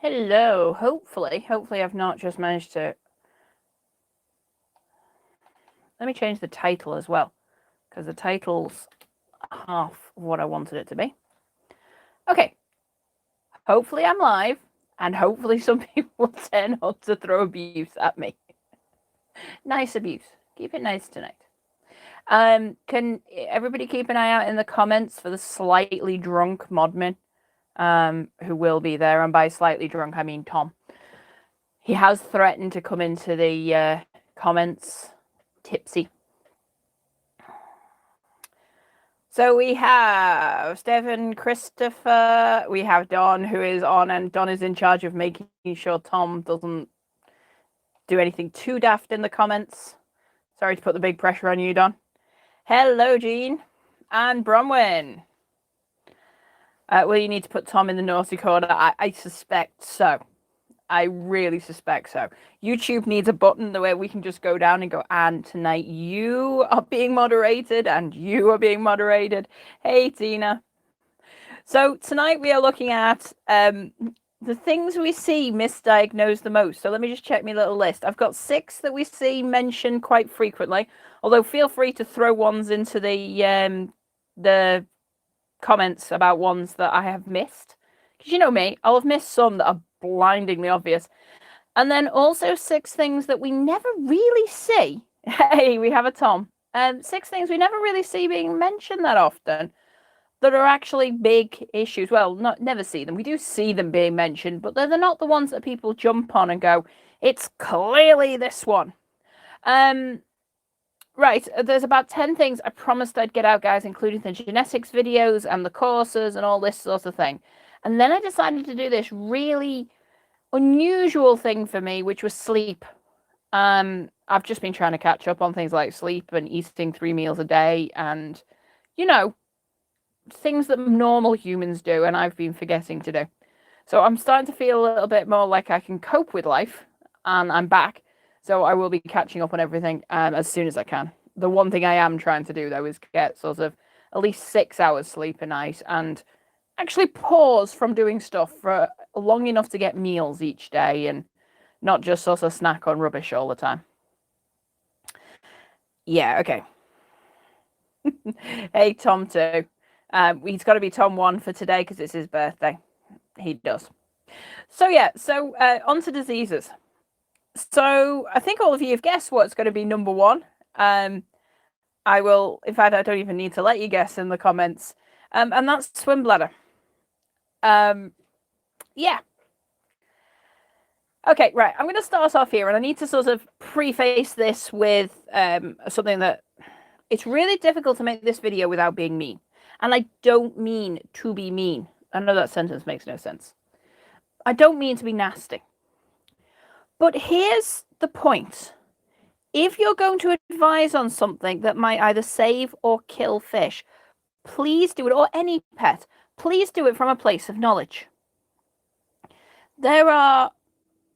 Hello. Hopefully I've not just managed to... Let me change the title as well, because the title's half of what I wanted it to be. Okay. Hopefully I'm live, and hopefully some people will turn up to throw abuse at me. Nice abuse. Keep it nice tonight. Can everybody keep an eye out in the comments for the slightly drunk modman who will be there? And by slightly drunk, I mean Tom. He has threatened to come into the comments tipsy. So we have Stephen, Christopher, we have Don who is on, and Don is in charge of making sure Tom doesn't do anything too daft in the comments. Sorry to put the big pressure on you, Don. Hello, Jean. And Bronwyn. Will you need to put Tom in the naughty corner? I suspect so. I really suspect so. YouTube needs a button the way we can just go down and go, and tonight you are being moderated and you are being moderated. Hey, Tina. So tonight we are looking at the things we see misdiagnosed the most. So let me just check my little list. I've got 6 that we see mentioned quite frequently, although feel free to throw ones into the comments about ones that I have missed. Because you know me, I'll have missed some that are blindingly obvious. And then also 6 things that we never really see. Hey, we have a Tom. 6 things we never really see being mentioned that often that are actually big issues. Well, never see them. We do see them being mentioned, but they're not the ones that people jump on and go, it's clearly this one. Right, there's about 10 things I promised I'd get out, guys, including the genetics videos and the courses and all this sort of thing. And then I decided to do this really unusual thing for me, which was sleep. I've just been trying to catch up on things like sleep and eating 3 meals a day and, you know, things that normal humans do, and I've been forgetting to do. So I'm starting to feel a little bit more like I can cope with life, and I'm back. So I will be catching up on everything as soon as I can. The one thing I am trying to do, though, is get sort of at least 6 hours sleep a night and actually pause from doing stuff for long enough to get meals each day and not just sort of snack on rubbish all the time. Yeah, okay. Hey, Tom, too. He's got to be Tom 1 for today because it's his birthday. He does. So, yeah, on to diseases. So I think all of you have guessed what's going to be number 1. I will, in fact, I don't even need to let you guess in the comments. And that's swim bladder. Yeah. Okay, right. I'm going to start off here, and I need to sort of preface this with something that it's really difficult to make this video without being mean. And I don't mean to be mean. I know that sentence makes no sense. I don't mean to be nasty. But here's the point. If you're going to advise on something that might either save or kill fish, please do it, or any pet, please do it from a place of knowledge. There are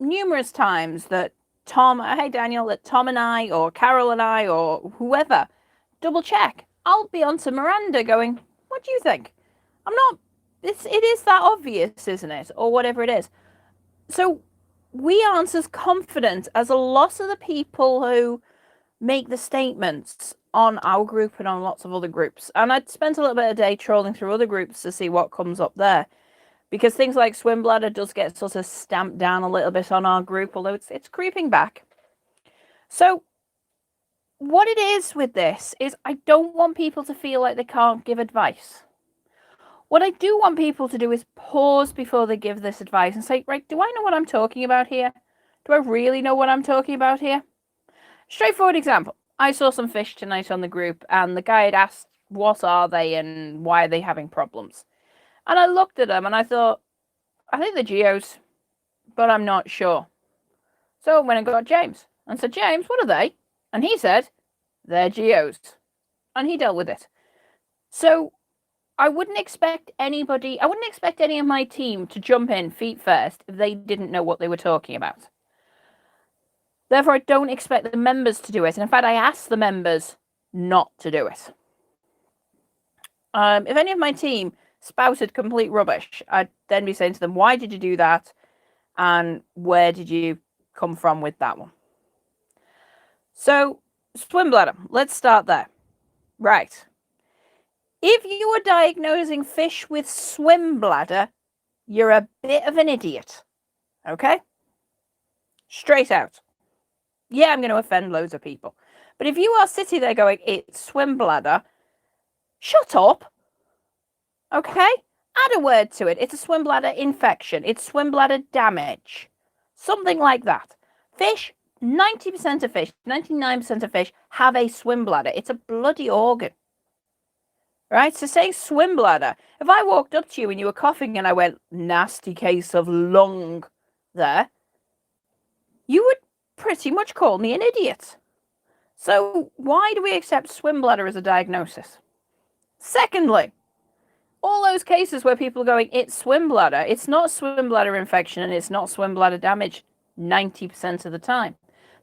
numerous times that hey Daniel, that Tom and I, or Carol and I, or whoever, double check. I'll be on to Miranda going, what do you think? It is that obvious, isn't it? Or whatever it is. So we aren't as confident as a lot of the people who make the statements on our group and on lots of other groups. And I'd spent a little bit of a day trolling through other groups to see what comes up there. Because things like swim bladder does get sort of stamped down a little bit on our group, although it's creeping back. So what it is with this is I don't want people to feel like they can't give advice. What I do want people to do is pause before they give this advice and say, right, do I know what I'm talking about here? Do I really know what I'm talking about here? Straightforward example. I saw some fish tonight on the group, and the guy had asked, what are they and why are they having problems? And I looked at them and I thought, I think they're geos, but I'm not sure. So I went and got James and said, James, what are they? And he said, they're geos. And he dealt with it. So I wouldn't expect any of my team to jump in feet first if they didn't know what they were talking about. Therefore, I don't expect the members to do it. And in fact, I asked the members not to do it. If any of my team spouted complete rubbish, I'd then be saying to them, why did you do that? And where did you come from with that one? So, swim bladder, let's start there. Right. If you are diagnosing fish with swim bladder, you're a bit of an idiot. Okay? Straight out. Yeah, I'm going to offend loads of people. But if you are sitting there going, it's swim bladder, shut up. Okay? Add a word to it. It's a swim bladder infection. It's swim bladder damage. Something like that. Fish, 90% of fish, 99% of fish have a swim bladder. It's a bloody organ. Right? So saying swim bladder, if I walked up to you and you were coughing and I went, nasty case of lung there, you would pretty much call me an idiot. So why do we accept swim bladder as a diagnosis? Secondly, all those cases where people are going, it's swim bladder, it's not swim bladder infection and it's not swim bladder damage 90% of the time.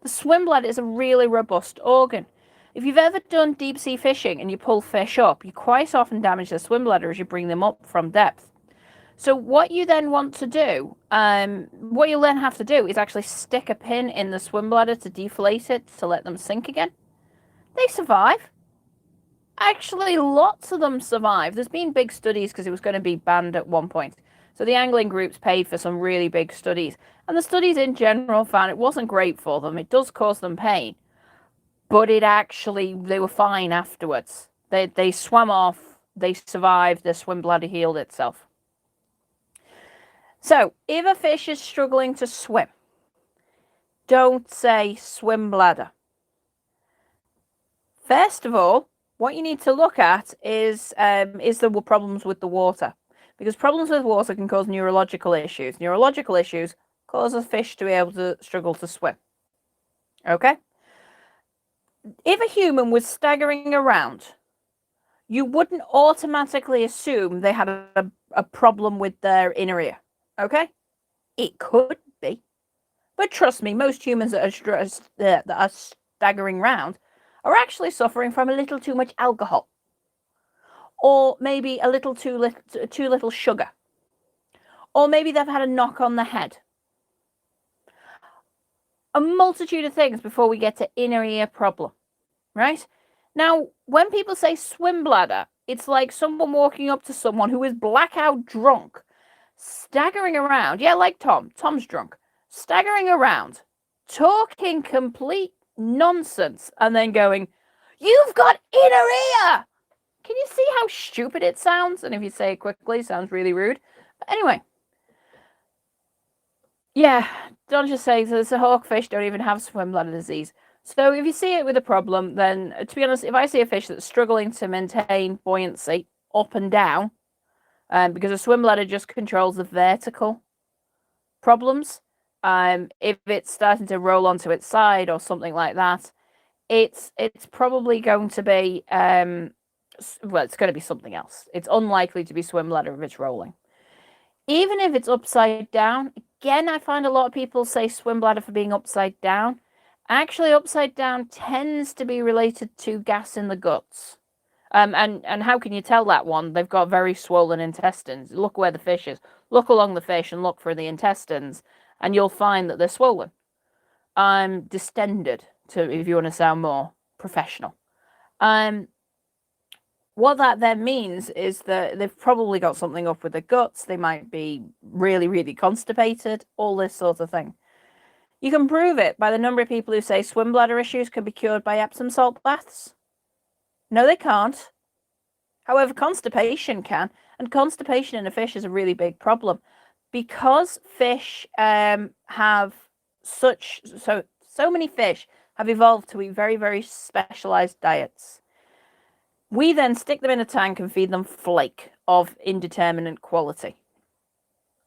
The swim bladder is a really robust organ. If you've ever done deep sea fishing and you pull fish up, you quite often damage the swim bladder as you bring them up from depth. So what you then want to do, what you'll then have to do is actually stick a pin in the swim bladder to deflate it to let them sink again. They survive. Actually, lots of them survive. There's been big studies because it was going to be banned at one point. So the angling groups paid for some really big studies. And the studies in general found it wasn't great for them. It does cause them pain. But they were fine afterwards. They swam off, they survived, their swim bladder healed itself. So, if a fish is struggling to swim, don't say swim bladder. First of all, what you need to look at is there problems with the water. Because problems with water can cause neurological issues. Neurological issues cause a fish to be able to struggle to swim. Okay? If a human was staggering around, you wouldn't automatically assume they had a problem with their inner ear. Okay? It could be. But trust me, most humans that are staggering around are actually suffering from a little too much alcohol. Or maybe a little too little sugar. Or maybe they've had a knock on the head. A multitude of things before we get to inner ear problem. Right? Now, when people say swim bladder, it's like someone walking up to someone who is blackout drunk, staggering around. Yeah, like Tom. Tom's drunk. Staggering around, talking complete nonsense, and then going, "You've got inner ear!" Can you see how stupid it sounds? And if you say it quickly, it sounds really rude. But anyway. Yeah, Don just saying, so the hawkfish don't even have swim bladder disease. So if you see it with a problem, then to be honest, if I see a fish that's struggling to maintain buoyancy up and down, because a swim bladder just controls the vertical problems, if it's starting to roll onto its side or something like that, it's probably going to be it's going to be something else. It's unlikely to be swim bladder if it's rolling. Even if it's upside down, again, I find a lot of people say swim bladder for being upside down. Actually, upside down tends to be related to gas in the guts. And how can you tell that one? They've got very swollen intestines. Look where the fish is. Look along the fish and look for the intestines, and you'll find that they're swollen. Distended, if you want to sound more professional. What that then means is that they've probably got something up with the guts. They might be really, really constipated, all this sort of thing. You can prove it by the number of people who say swim bladder issues can be cured by Epsom salt baths. No, they can't. However, constipation can, and constipation in a fish is a really big problem because fish have so many fish have evolved to eat very, very specialized diets. We then stick them in a tank and feed them flake of indeterminate quality.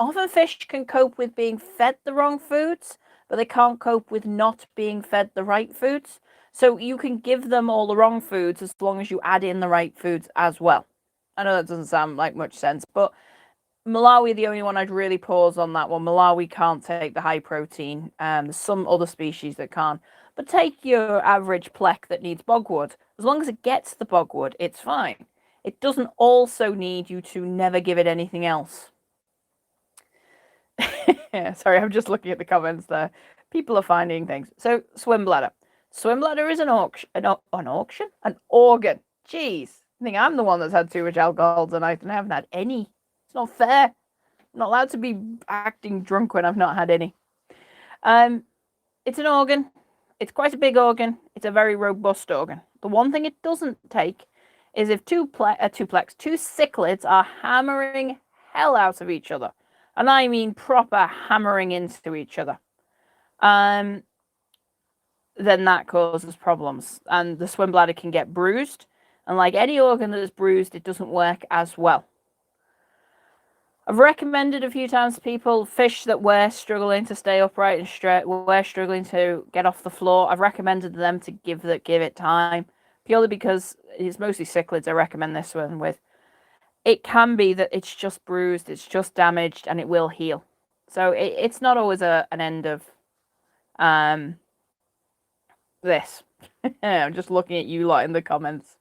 Often fish can cope with being fed the wrong foods, but they can't cope with not being fed the right foods. So you can give them all the wrong foods as long as you add in the right foods as well. I know that doesn't sound like much sense, but Malawi, the only one I'd really pause on that one. Malawi can't take the high protein. There's some other species that can't. But take your average plec that needs bogwood. As long as it gets the bogwood, it's fine. It doesn't also need you to never give it anything else. Sorry, I'm just looking at the comments there. People are finding things. So, swim bladder. Swim bladder is an organ. Jeez, I think I'm the one that's had too much alcohol tonight and I haven't had any. It's not fair. I'm not allowed to be acting drunk when I've not had any. It's an organ. It's quite a big organ. It's a very robust organ. The one thing it doesn't take is if two cichlids are hammering hell out of each other. And I mean proper hammering into each other. Then that causes problems. And the swim bladder can get bruised. And like any organ that is bruised, it doesn't work as well. I've recommended a few times to people fish that were struggling to stay upright and straight, were struggling to get off the floor. I've recommended them to give it time, purely because it's mostly cichlids I recommend this one with. It can be that it's just bruised, it's just damaged, and it will heal. So it's not always an end of this. I'm just looking at you lot in the comments.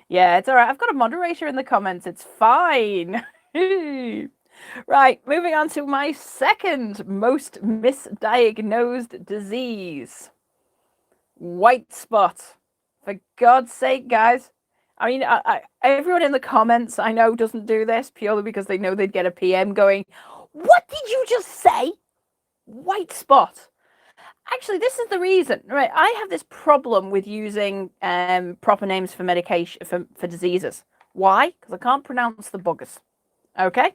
Yeah, it's all right. I've got a moderator in the comments. It's fine. Right, moving on to my second most misdiagnosed disease. White spot. For God's sake, guys. I mean, everyone in the comments, I know, doesn't do this purely because they know they'd get a PM going, "What did you just say? White spot." Actually, this is the reason, right? I have this problem with using proper names for medication, for diseases. Why? Because I can't pronounce the buggers. Okay?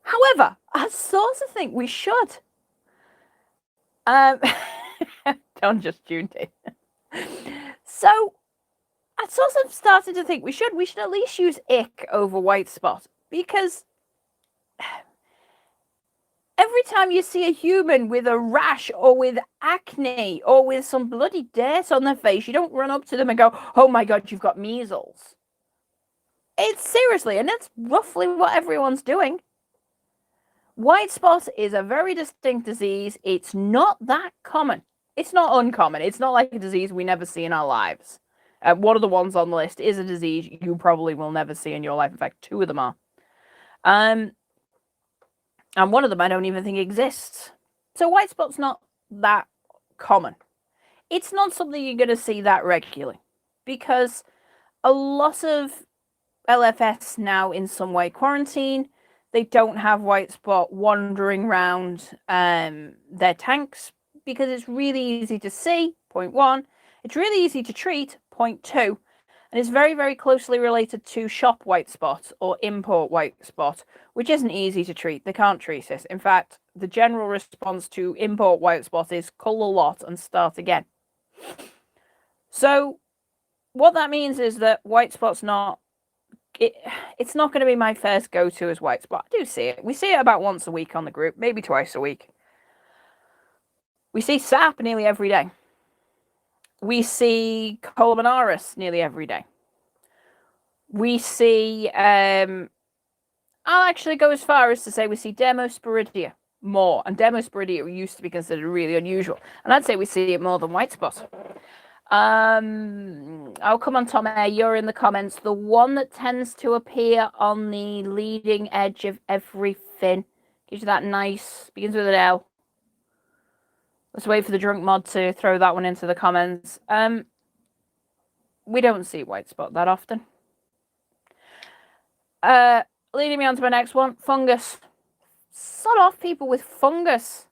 However, I sort of think we should. Don't just tuned in. So, I sort of started to think we should at least use ick over white spot, because every time you see a human with a rash or with acne or with some bloody dirt on their face, you don't run up to them and go, "Oh my God, you've got measles." It's seriously, and that's roughly what everyone's doing. White spot is a very distinct disease. It's not that common. It's not uncommon. It's not like a disease we never see in our lives. One of the ones on the list is a disease you probably will never see in your life. In fact, two of them are. And one of them I don't even think exists. So white spot's not that common. It's not something you're going to see that regularly, because a lot of LFS now in some way quarantine. They don't have white spot wandering around their tanks because it's really easy to see, point one. It's really easy to treat, point two. And it's very, very closely related to shop white spot or import white spot, which isn't easy to treat. They can't treat it. In fact, the general response to import white spot is cull a lot and start again. So what that means is that white spot's not, it's not going to be my first go-to as white spot. I do see it. We see it about once a week on the group, maybe twice a week. We see SAP nearly every day. We see Columnaris nearly every day. We see, I'll actually go as far as to say we see Demosporidia more. And Demosporidia used to be considered really unusual. And I'd say we see it more than white spot. Oh, come on, Tom Air, you're in the comments. The one that tends to appear on the leading edge of every fin. Gives you that nice, begins with an L. Let's wait for the drunk mod to throw that one into the comments. We don't see white spot that often. Leading me on to my next one, fungus. Sod off people with fungus.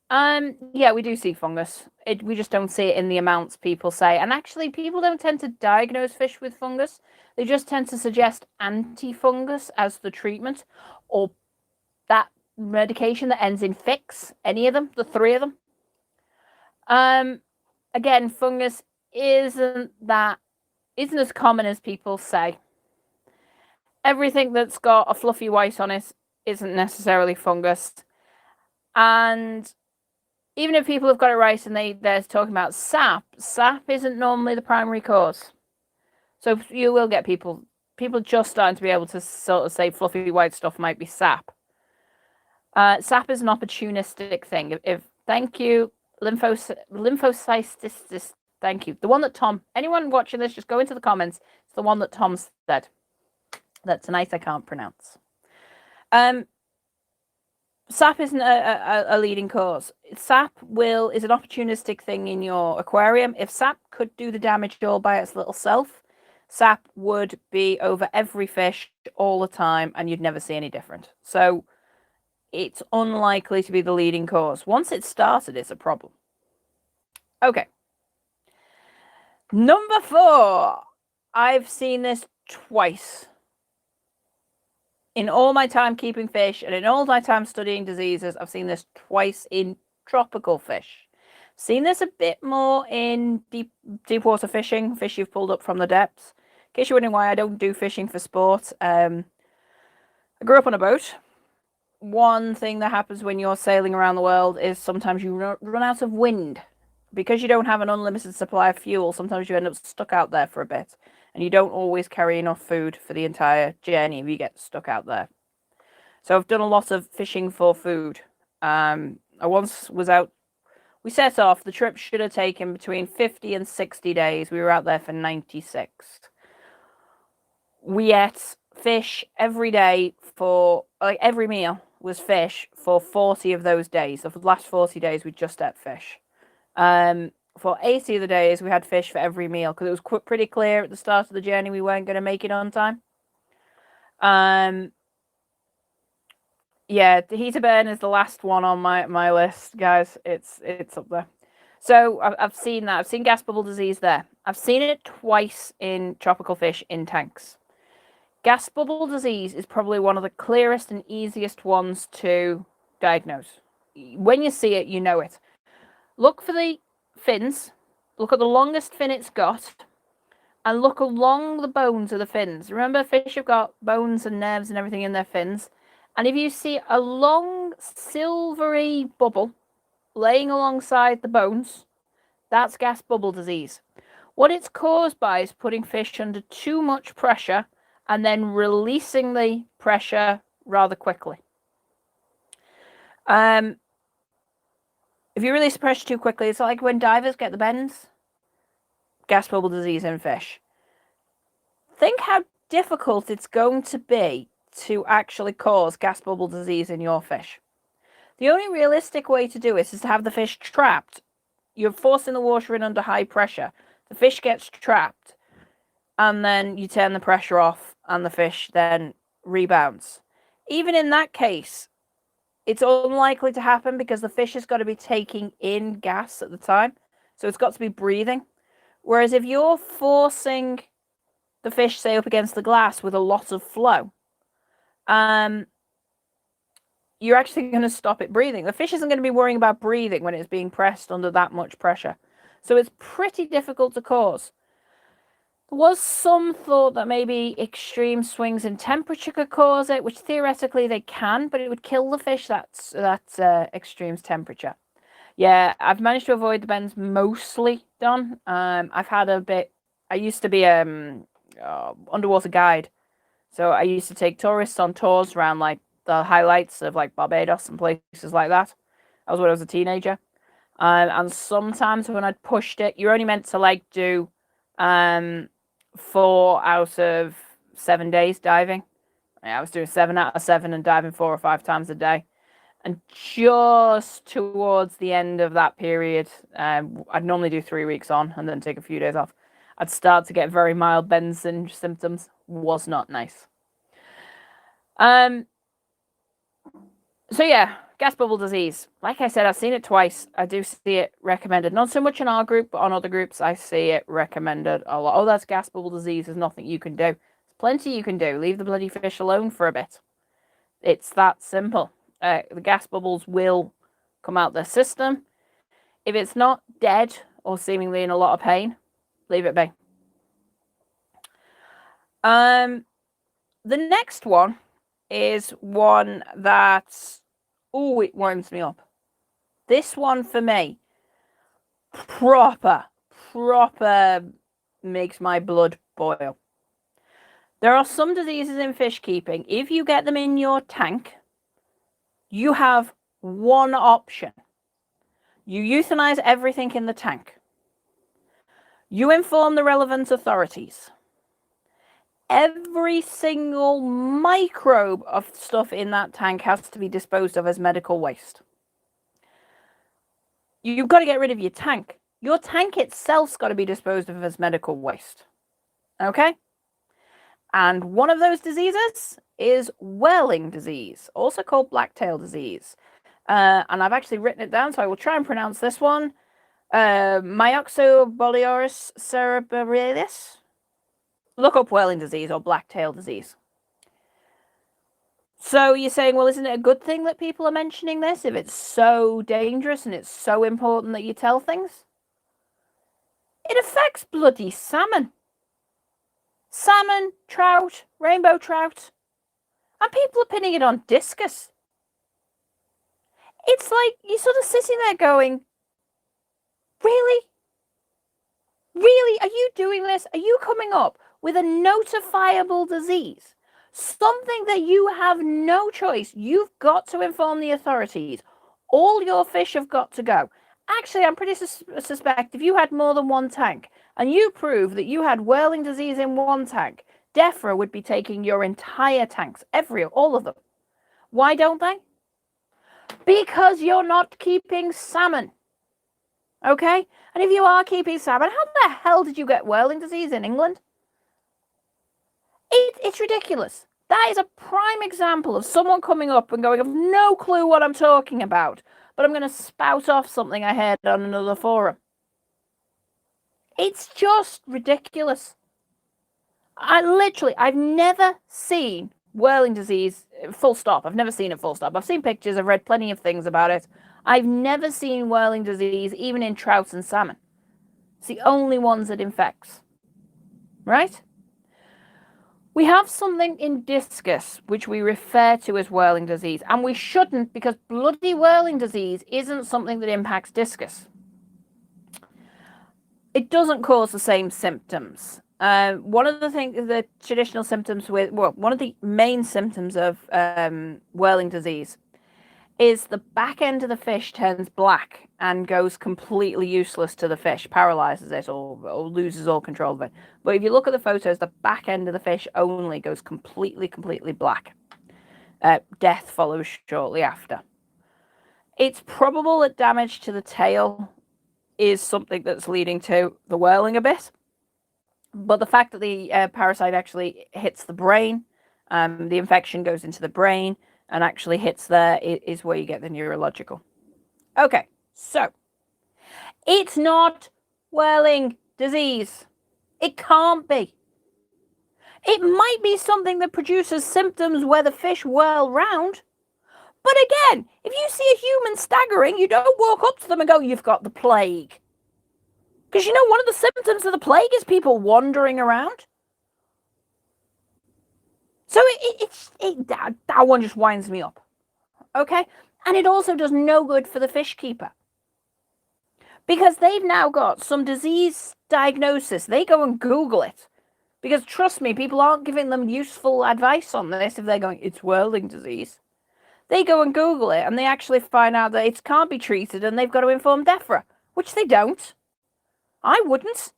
Yeah, we do see fungus. We just don't see it in the amounts people say. And actually, people don't tend to diagnose fish with fungus. They just tend to suggest antifungus as the treatment, or that medication that ends in fix. Any of them, the three of them. Again, fungus isn't as common as people say. Everything that's got a fluffy white on it isn't necessarily fungus. And even if people have got it right and they're talking about SAP isn't normally the primary cause. So you will get people just starting to be able to sort of say fluffy white stuff might be SAP. SAP is an opportunistic thing. Thank you, lymphocystitis. Thank you. The one that Tom, anyone watching this, just go into the comments. It's the one that Tom said. That's nice. I can't pronounce. SAP isn't a leading cause. SAP is an opportunistic thing in your aquarium. If SAP could do the damage all by its little self, SAP would be over every fish all the time and you'd never see any different. So it's unlikely to be the leading cause. Once it's started, it's a problem. Okay. Number 4. I've seen this twice. In all my time keeping fish and in all my time studying diseases, I've seen this twice in tropical fish. Seen this a bit more in deep water fishing, fish you've pulled up from the depths. In case you're wondering why I don't do fishing for sport, I grew up on a boat. One thing that happens when you're sailing around the world is sometimes you run out of wind. Because you don't have an unlimited supply of fuel, sometimes you end up stuck out there for a bit. And you don't always carry enough food for the entire journey if you get stuck out there. So I've done a lot of fishing for food. I once was out. We set off. The trip should have taken between 50 and 60 days. We were out there for 96. We ate fish every day for, like, every meal was fish for 40 of those days. So for the last 40 days, we just ate fish. For 80 of the days, we had fish for every meal because it was pretty clear at the start of the journey we weren't going to make it on time. Yeah, the heater burn is the last one on my list, guys. It's up there. So I've seen that. I've seen gas bubble disease there. I've seen it twice in tropical fish in tanks. Gas bubble disease is probably one of the clearest and easiest ones to diagnose. When you see it, you know it. Look for the fins, look at the longest fin it's got, and look along the bones of the fins. Remember, fish have got bones and nerves and everything in their fins. And if you see a long silvery bubble laying alongside the bones, that's gas bubble disease. What it's caused by is putting fish under too much pressure and then releasing the pressure rather quickly. If you release the pressure too quickly, it's like when divers get the bends. Gas bubble disease in fish. Think how difficult it's going to be to actually cause gas bubble disease in your fish. The only realistic way to do it is to have the fish trapped. You're forcing the water in under high pressure. The fish gets trapped, and then you turn the pressure off, and the fish then rebounds. Even in that case, it's unlikely to happen because the fish has got to be taking in gas at the time. So it's got to be breathing. Whereas if you're forcing the fish, say, up against the glass with a lot of flow, you're actually going to stop it breathing. The fish isn't going to be worrying about breathing when it's being pressed under that much pressure. So it's pretty difficult to cause. There was some thought that maybe extreme swings in temperature could cause it, which theoretically they can, but it would kill the fish. That's extreme temperature. Yeah, I've managed to avoid the bends mostly, Don. I've had a bit. I used to be underwater guide, so I used to take tourists on tours around like the highlights of like Barbados and places like that. That was when I was a teenager, and sometimes when I'd pushed it, you're only meant to like do 4 out of 7 days diving. I was doing 7 out of 7 and diving 4 or 5 times a day. And just towards the end of that period, I'd normally do 3 weeks on and then take a few days off. I'd start to get very mild bends and symptoms. Was not nice. So yeah, gas bubble disease. Like I said, I've seen it twice. I do see it recommended. Not so much in our group, but on other groups, I see it recommended a lot. Oh, that's gas bubble disease. There's nothing you can do. There's plenty you can do. Leave the bloody fish alone for a bit. It's that simple. The gas bubbles will come out their system. If it's not dead or seemingly in a lot of pain, leave it be. The next one is one that, it winds me up. This one for me, proper makes my blood boil. There are some diseases in fish keeping. If you get them in your tank, you have one option. You euthanize everything in the tank. You inform the relevant authorities. every single microbe of stuff in that tank has to be disposed of as medical waste. You've got to get rid of your tank. Your tank itself's got to be disposed of as medical waste. Okay? And one of those diseases is Whirling Disease, also called Blacktail Disease. And I've actually written it down, so I will try and pronounce this one. Myxobolioris cerebralis. Look up Whirling Disease or Blacktail Disease. So you're saying, well, isn't it a good thing that people are mentioning this if it's so dangerous and it's so important that you tell things? It affects bloody salmon. Salmon, trout, rainbow trout. And people are pinning it on discus. It's like you're sort of sitting there going, really? Really? Are you doing this? Are you coming up with a notifiable disease? Something that you have no choice. You've got to inform the authorities. All your fish have got to go. Actually, I'm pretty suspect if you had more than one tank and you prove that you had Whirling Disease in one tank, DEFRA would be taking your entire tanks, all of them. Why don't they? Because you're not keeping salmon. Okay? And if you are keeping salmon, how the hell did you get Whirling Disease in England? It's ridiculous. That is a prime example of someone coming up and going, I've no clue what I'm talking about, but I'm going to spout off something I heard on another forum. It's just ridiculous. I've never seen Whirling Disease, full stop. I've never seen it full stop. I've seen pictures, I've read plenty of things about it. I've never seen Whirling Disease, even in trout and salmon. It's the only ones that infects. Right? We have something in discus, which we refer to as Whirling Disease, and we shouldn't, because bloody Whirling Disease isn't something that impacts discus. It doesn't cause the same symptoms. One of the traditional symptoms one of the main symptoms of Whirling Disease is the back end of the fish turns black and goes completely useless to the fish, paralyzes it or loses all control of it. But if you look at the photos, the back end of the fish only goes completely black. Death follows shortly after. It's probable that damage to the tail is something that's leading to the whirling a bit. But the fact that the parasite actually hits the brain, the infection goes into the brain and actually hits there, is where you get the neurological. Okay, so it's not Whirling Disease. It can't be. It might be something that produces symptoms where the fish whirl round. But again, if you see a human staggering, you don't walk up to them and go, you've got the plague. Because you know, one of the symptoms of the plague is people wandering around. So that one just winds me up. Okay? And it also does no good for the fish keeper. Because they've now got some disease diagnosis. They go and Google it. Because trust me, people aren't giving them useful advice on this if they're going, it's Whirling Disease. They go and Google it and they actually find out that it can't be treated and they've got to inform DEFRA, which they don't. I wouldn't.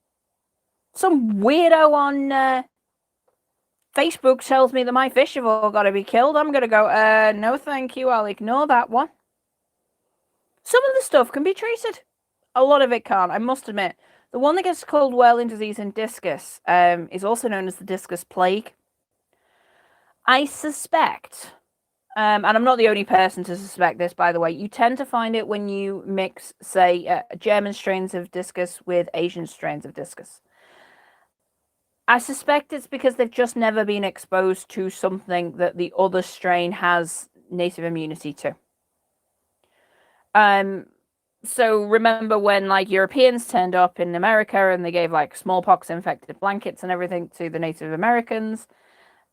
Some weirdo on Facebook tells me that my fish have all got to be killed. I'm going to go, no thank you, I'll ignore that one. Some of the stuff can be treated. A lot of it can't, I must admit. The one that gets called Whirling Disease in discus is also known as the Discus Plague. I suspect, and I'm not the only person to suspect this, by the way, you tend to find it when you mix, say, German strains of discus with Asian strains of discus. I suspect it's because they've just never been exposed to something that the other strain has native immunity to. So remember when Europeans turned up in America and they gave smallpox infected blankets and everything to the Native Americans,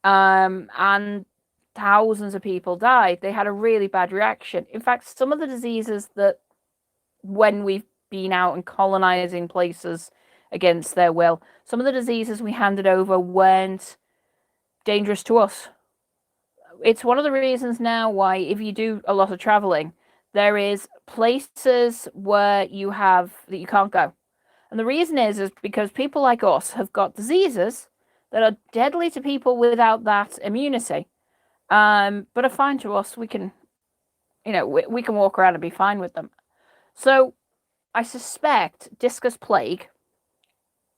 and thousands of people died. They had a really bad reaction. In fact, some of the diseases that when we've been out and colonizing places against their will, some of the diseases we handed over weren't dangerous to us. It's one of the reasons now why, if you do a lot of traveling, there is places where you can't go. And the reason is because people like us have got diseases that are deadly to people without that immunity, but are fine to us. We can, we can walk around and be fine with them. So I suspect Discus Plague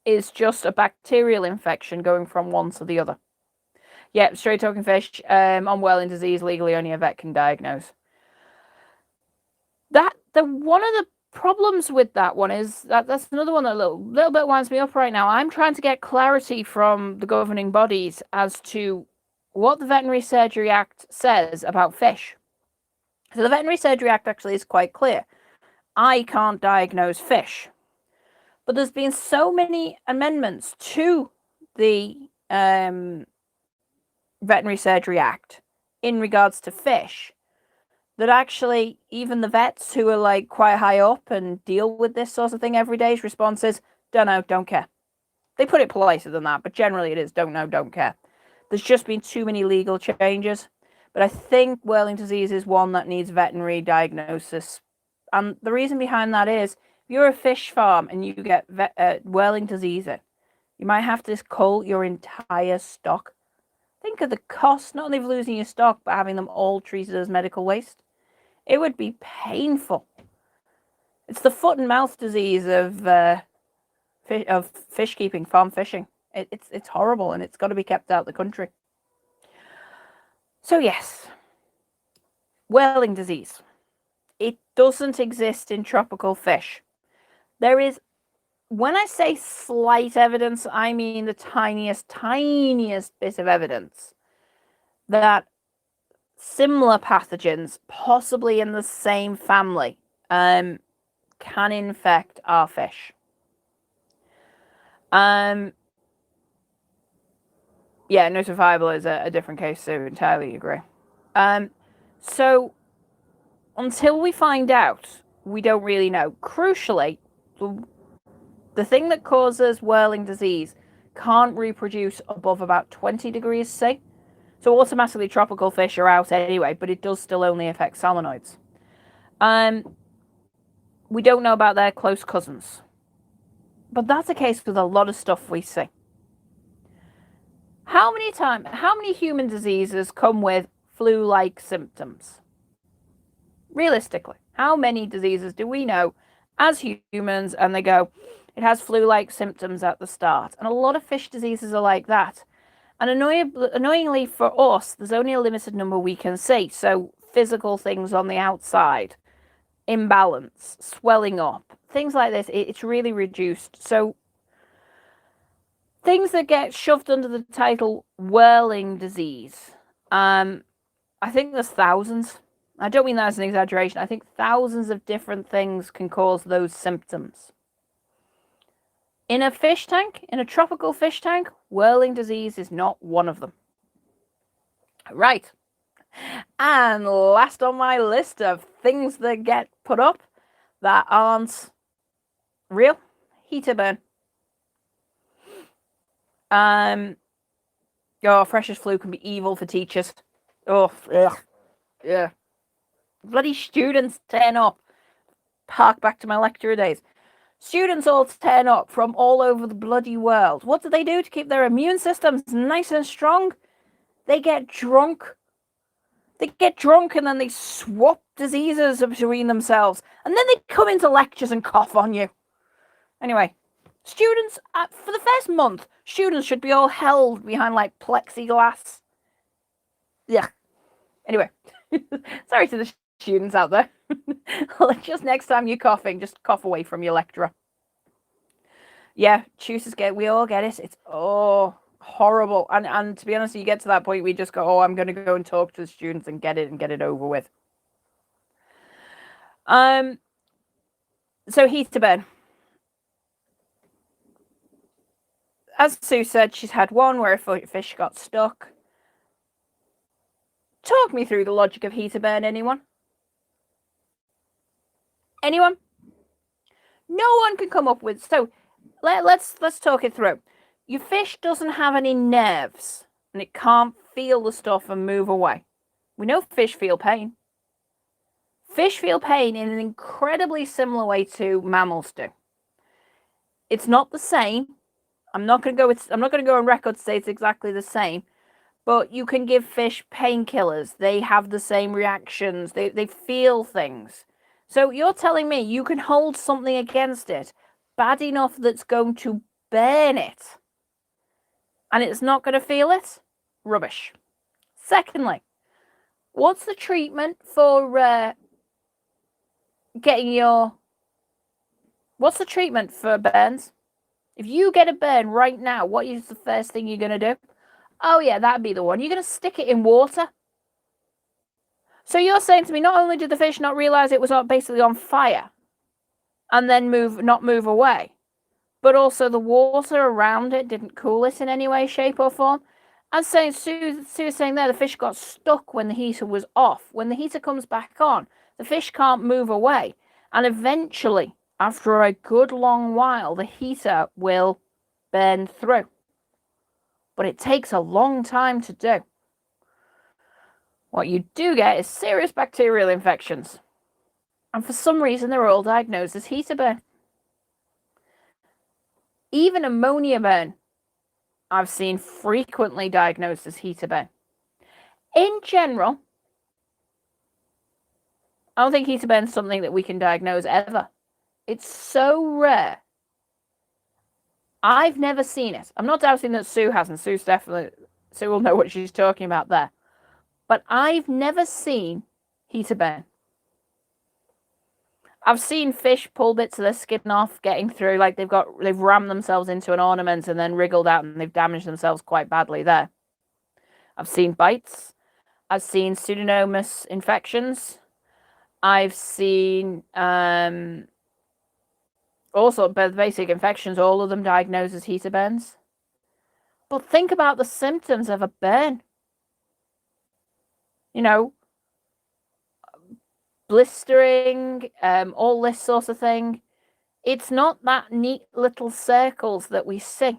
is just a bacterial infection going from one to the other. Yeah, straight talking fish on Whirling Disease, legally only a vet can diagnose. One of the problems with that one is that's another one that a little bit winds me up right now. I'm trying to get clarity from the governing bodies as to what the Veterinary Surgery Act says about fish. So the Veterinary Surgery Act actually is quite clear. I can't diagnose fish. But there's been so many amendments to the Veterinary Surgery Act in regards to fish that actually even the vets who are like quite high up and deal with this sort of thing every day's response is, don't know, don't care. They put it politer than that, but generally it is don't know, don't care. There's just been too many legal changes. But I think Whirling Disease is one that needs veterinary diagnosis. And the reason behind that is, if you're a fish farm and you get Whirling Disease in, you might have to cull your entire stock. Think of the cost, not only of losing your stock, but having them all treated as medical waste. It would be painful. It's the foot and mouth disease of fish keeping, farm fishing. It's horrible, and it's got to be kept out of the country. So yes, Whirling Disease. It doesn't exist in tropical fish. There is, when I say slight evidence, I mean the tiniest bit of evidence that similar pathogens, possibly in the same family, can infect our fish. Yeah, notifiable is a different case, so entirely agree. So until we find out, we don't really know. Crucially, the thing that causes Whirling Disease can't reproduce above about 20 degrees C. So automatically tropical fish are out anyway, but it does still only affect salmonoids. We don't know about their close cousins. But that's the case with a lot of stuff we see. How many human diseases come with flu-like symptoms? Realistically, how many diseases do we know as humans and they go, it has flu-like symptoms at the start? And a lot of fish diseases are like that. And annoyingly for us, there's only a limited number we can see. So physical things on the outside, imbalance, swelling up, things like this, it's really reduced. So things that get shoved under the title Whirling Disease, I think there's thousands. I don't mean that as an exaggeration. I think thousands of different things can cause those symptoms. In a fish tank, in a tropical fish tank, Whirling Disease is not one of them. Right. And last on my list of things that get put up that aren't real, heater burn. Freshers flu can be evil for teachers. Oh, ugh. Yeah. Bloody students turn up. Hark back to my lecturer days. Students all turn up from all over the bloody world. What do they do to keep their immune systems nice and strong? They get drunk. They get drunk and then they swap diseases between themselves. And then they come into lectures and cough on you. Anyway, students, for the first month, students should be all held behind like plexiglass. Yeah. Anyway, sorry to the students out there. Just next time you're coughing, just cough away from your lecturer. Yeah, tutors we all get it. It's horrible. And to be honest, you get to that point, we just go, I'm going to go and talk to the students and get it over with. So heater burn. As Sue said, she's had one where a fish got stuck. Talk me through the logic of heater burn, anyone? Anyone? No one can come up with. So let's talk it through. Your fish doesn't have any nerves and it can't feel the stuff and move away. We know fish feel pain. Fish feel pain in an incredibly similar way to mammals do. It's not the same. I'm not going to go on record to say it's exactly the same, but you can give fish painkillers. They have the same reactions. They feel things. So you're telling me you can hold something against it bad enough that's going to burn it, and it's not going to feel it? Rubbish. Secondly, what's the treatment for what's the treatment for burns? If you get a burn right now, what is the first thing you're going to do? Oh yeah, that'd be the one. You're going to stick it in water. So you're saying to me, not only did the fish not realize it was basically on fire and then not move away, but also the water around it didn't cool it in any way, shape or form. And Sue is saying there, the fish got stuck when the heater was off. When the heater comes back on, the fish can't move away. And eventually, after a good long while, the heater will burn through. But it takes a long time to do. What you do get is serious bacterial infections. And for some reason, they're all diagnosed as heater burn. Even ammonia burn, I've seen frequently diagnosed as heater burn. In general, I don't think heater burn is something that we can diagnose ever. It's so rare. I've never seen it. I'm not doubting that Sue hasn't. Sue will know what she's talking about there. But I've never seen heater burn. I've seen fish pull bits of their skin off, getting through, like they've rammed themselves into an ornament and then wriggled out and they've damaged themselves quite badly there. I've seen bites. I've seen pseudomonas infections. I've seen also basic infections, all of them diagnosed as heater burns. But think about the symptoms of a burn. You know, blistering, all this sort of thing. It's not that neat little circles that we see.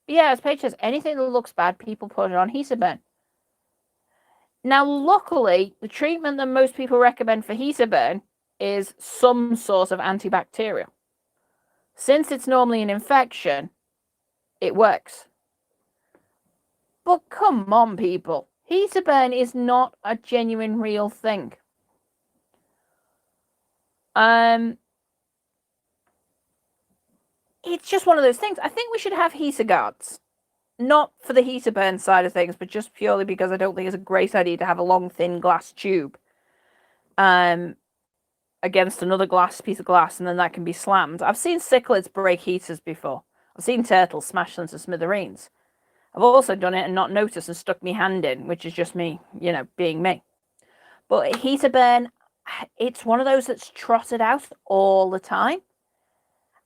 But yeah, as Paige says, anything that looks bad, people put it on heater burn. Now, luckily, the treatment that most people recommend for heater burn is some sort of antibacterial. Since it's normally an infection, it works. But come on, people. Heater burn is not a genuine real thing. It's just one of those things. I think we should have heater guards. Not for the heater burn side of things, but just purely because I don't think it's a great idea to have a long, thin glass tube against another piece of glass, and then that can be slammed. I've seen cichlids break heaters before. I've seen turtles smash them to smithereens. I've also done it and not noticed and stuck my hand in, which is just me, being me. But heater burn, it's one of those that's trotted out all the time.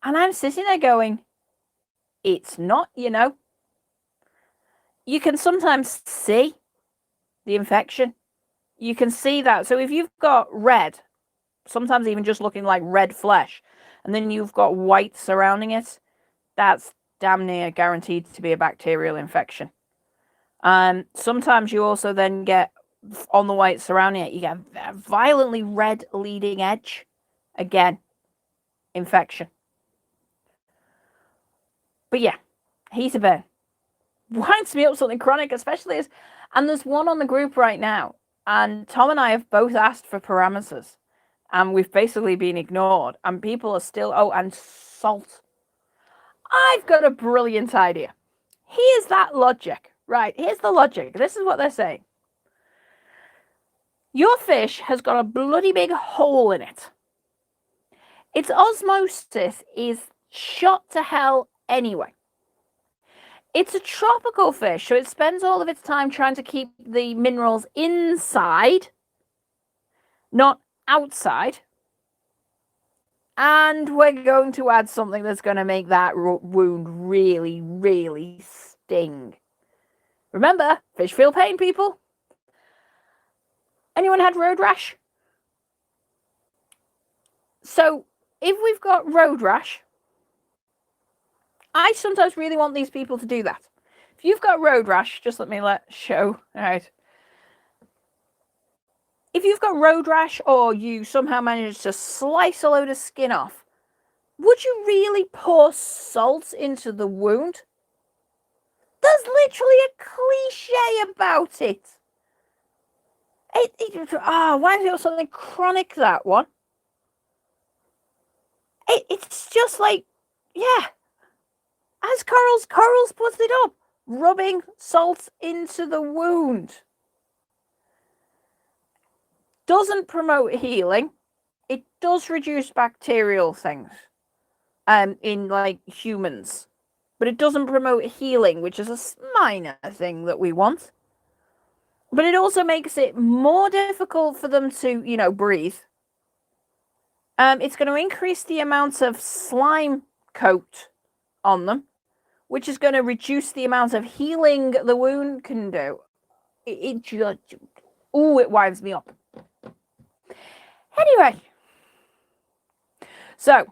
And I'm sitting there going, it's not, You can sometimes see the infection. You can see that. So if you've got red, sometimes even just looking like red flesh, and then you've got white surrounding it, that's damn near guaranteed to be a bacterial infection. Sometimes you also then get, on the white surrounding it, you get a violently red leading edge. Again, infection. But yeah, heater burn winds me up something chronic, especially and there's one on the group right now, and Tom and I have both asked for parameters, and we've basically been ignored, and people are still, and salt. I've got a brilliant idea. Here's that logic. Right, here's the logic. This is what they're saying. Your fish has got a bloody big hole in it. Its osmosis is shot to hell anyway. It's a tropical fish, so it spends all of its time trying to keep the minerals inside, not outside. And we're going to add something that's going to make that wound really, really sting. Remember, fish feel pain, people. Anyone had road rash? So, if we've got road rash, I sometimes really want these people to do that. If you've got road rash, just let me show. All right. If you've got road rash, or you somehow managed to slice a load of skin off, Would you really pour salt into the wound? There's literally a cliche about it. Why is it something chronic, that one? It's just like, yeah. As Corals puts it up, rubbing salt into the wound. Doesn't promote healing. It does reduce bacterial things in like humans, but it doesn't promote healing, which is a minor thing that we want. But it also makes it more difficult for them to, breathe. It's going to increase the amount of slime coat on them, which is going to reduce the amount of healing the wound can do. It winds me up. Anyway, so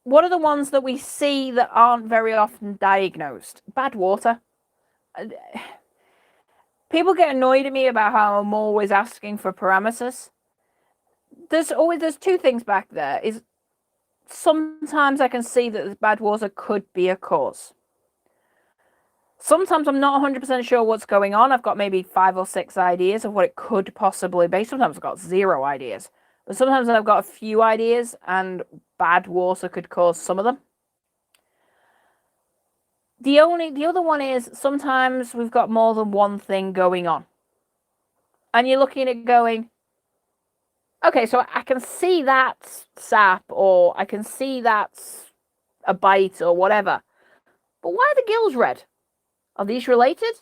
what are the ones that we see that aren't very often diagnosed? Bad water. People get annoyed at me about how I'm always asking for parameters. There's two things back there. Is sometimes I can see that the bad water could be a cause. Sometimes I'm not 100% sure what's going on. I've got maybe 5 or 6 ideas of what it could possibly be. Sometimes I've got 0 ideas. But sometimes I've got a few ideas, and bad water could cause some of them. The other one is sometimes we've got more than one thing going on. And you're looking at going, okay, so I can see that's sap, or I can see that's a bite or whatever. But why are the gills red? Are these related?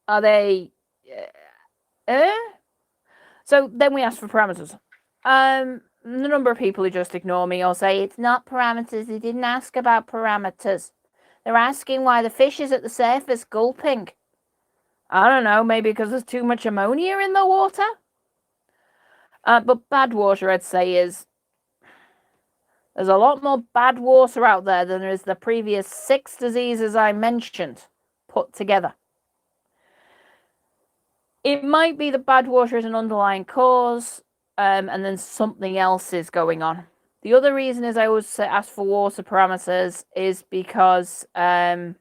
Are they... So then we ask for parameters. The number of people who just ignore me or say, it's not parameters, they didn't ask about parameters. They're asking why the fish is at the surface gulping. I don't know, maybe because there's too much ammonia in the water? But bad water, I'd say, is... There's a lot more bad water out there than there is the previous 6 diseases I mentioned put together. It might be that bad water is an underlying cause, and then something else is going on. The other reason is I always ask for water parameters is because my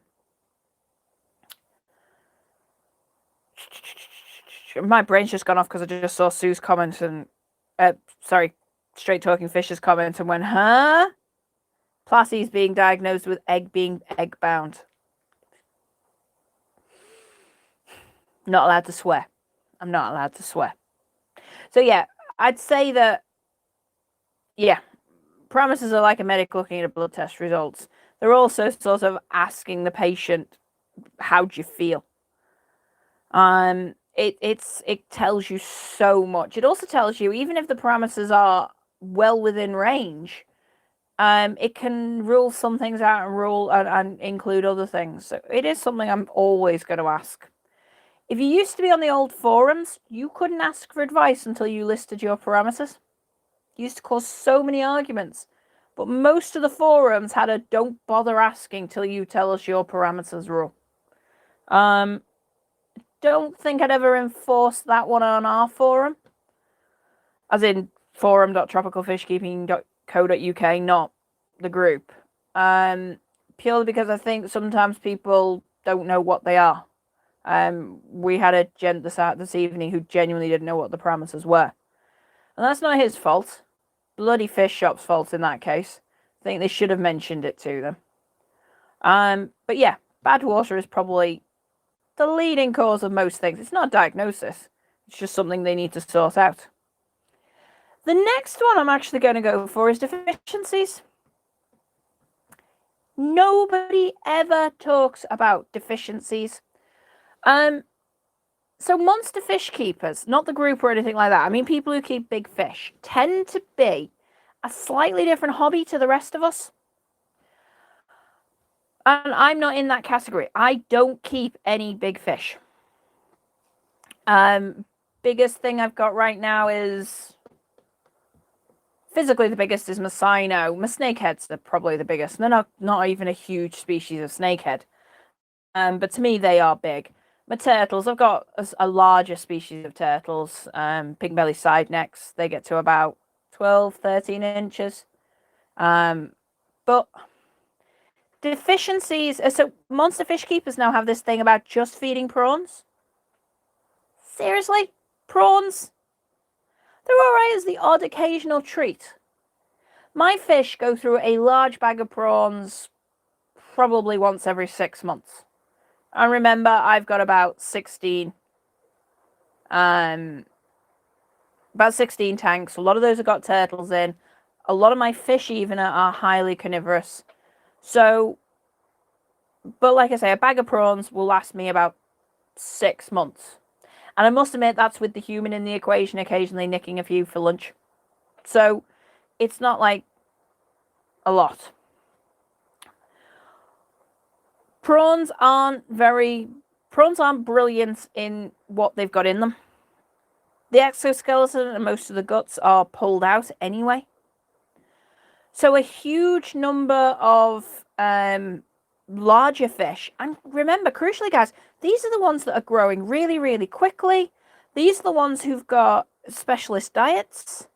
brain's just gone off because I just saw Sue's comment and Straight Talking Fish's comment and went, huh? Plassey's being diagnosed with being egg bound. Not allowed to swear. I'm not allowed to swear. So yeah, I'd say that, yeah, parameters are like a medic looking at blood test results. They're also sort of asking the patient, how do you feel? It tells you so much. It also tells you, even if the parameters are well within range, it can rule some things out and include other things. So it is something I'm always going to ask. If you used to be on the old forums, you couldn't ask for advice until you listed your parameters. It used to cause so many arguments. But most of the forums had a don't bother asking till you tell us your parameters rule. Don't think I'd ever enforce that one on our forum. As in forum.tropicalfishkeeping.co.uk, not the group. Purely because I think sometimes people don't know what they are. We had a gent this evening who genuinely didn't know what the parameters were. And that's not his fault. Bloody fish shop's fault in that case. I think they should have mentioned it to them. But yeah, bad water is probably the leading cause of most things. It's not a diagnosis. It's just something they need to sort out. The next one I'm actually going to go for is deficiencies. Nobody ever talks about deficiencies. So monster fish keepers, not the group or anything like that, I mean people who keep big fish, tend to be a slightly different hobby to the rest of us. And I'm not in that category. I don't keep any big fish. Biggest thing I've got right now is... Physically, the biggest is my Sino. My snakeheads are probably the biggest. They're not even a huge species of snakehead. But to me, they are big. My turtles, I've got a larger species of turtles. Pink belly side necks, they get to about 12, 13 inches. But deficiencies, so monster fish keepers now have this thing about just feeding prawns. Seriously? Prawns? They're alright as the odd occasional treat. My fish go through a large bag of prawns probably once every 6 months. And remember, I've got about 16 tanks. A lot of those have got turtles in. A lot of my fish even are highly carnivorous. So, but like I say, a bag of prawns will last me about 6 months. And I must admit, that's with the human in the equation, occasionally nicking a few for lunch. So, it's not like a lot. Prawns aren't brilliant in what they've got in them. The exoskeleton and most of the guts are pulled out anyway. So a huge number of larger fish, and remember, crucially guys, these are the ones that are growing really, really quickly. These are the ones who've got specialist diets.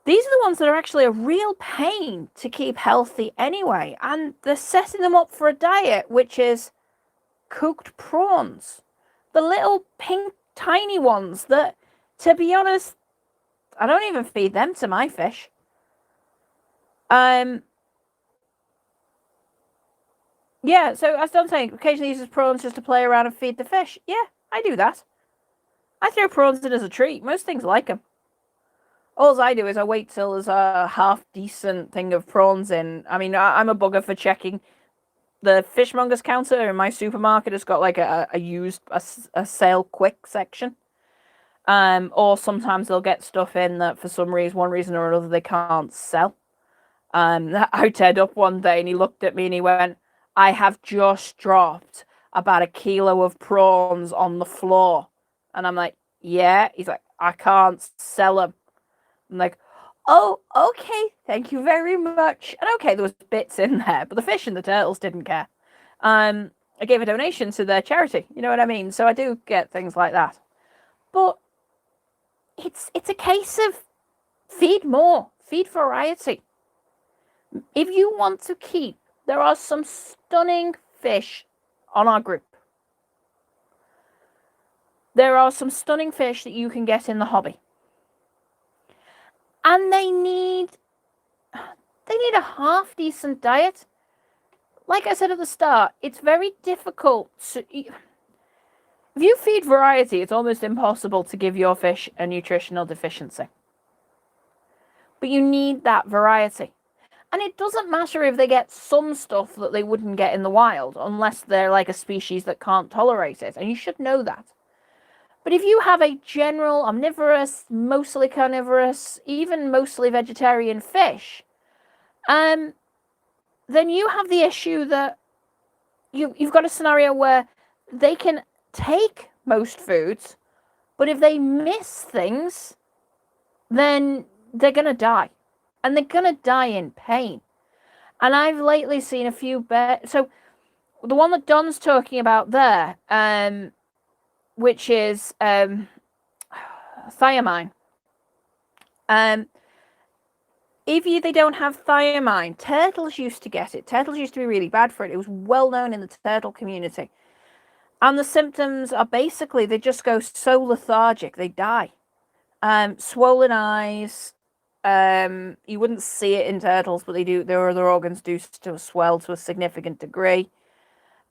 These are the ones that are actually a real pain to keep healthy anyway, and they're setting them up for a diet which is cooked prawns. The little pink tiny ones that, to be honest, I don't even feed them to my fish. Yeah, so as I'm saying, occasionally uses prawns just to play around and feed the fish. Yeah, I do that. I throw prawns in as a treat. Most things like them. All I do is I wait till there's a half-decent thing of prawns in. I mean, I'm a bugger for checking. The fishmonger's counter in my supermarket has got like a sale quick section. Or sometimes they'll get stuff in that for one reason or another, they can't sell. I turned up one day and he looked at me and he went, I have just dropped about 1 kilo of prawns on the floor. And I'm like, yeah. He's like, I can't sell them. I'm like, oh, okay, thank you very much. And okay, there was bits in there, but the fish and the turtles didn't care. I gave a donation to their charity, you know what I mean? So I do get things like that. But it's a case of feed more, feed variety. If you want to keep, there are some stunning fish on our group. There are some stunning fish that you can get in the hobby. And they need a half-decent diet. Like I said at the start, it's very difficult to... If you feed variety, it's almost impossible to give your fish a nutritional deficiency. But you need that variety. And it doesn't matter if they get some stuff that they wouldn't get in the wild, unless they're like a species that can't tolerate it. And you should know that. But if you have a general omnivorous, mostly carnivorous, even mostly vegetarian fish, then you have the issue that you've got a scenario where they can take most foods, but if they miss things, then they're going to die. And they're going to die in pain. And I've lately seen a few so the one that Don's talking about there, which is thiamine. If they don't have thiamine, turtles used to get it. Turtles used to be really bad for it. It was well known in the turtle community. And the symptoms are basically, they just go so lethargic, they die. Swollen eyes. You wouldn't see it in turtles, but they do. Their other organs do swell to a significant degree.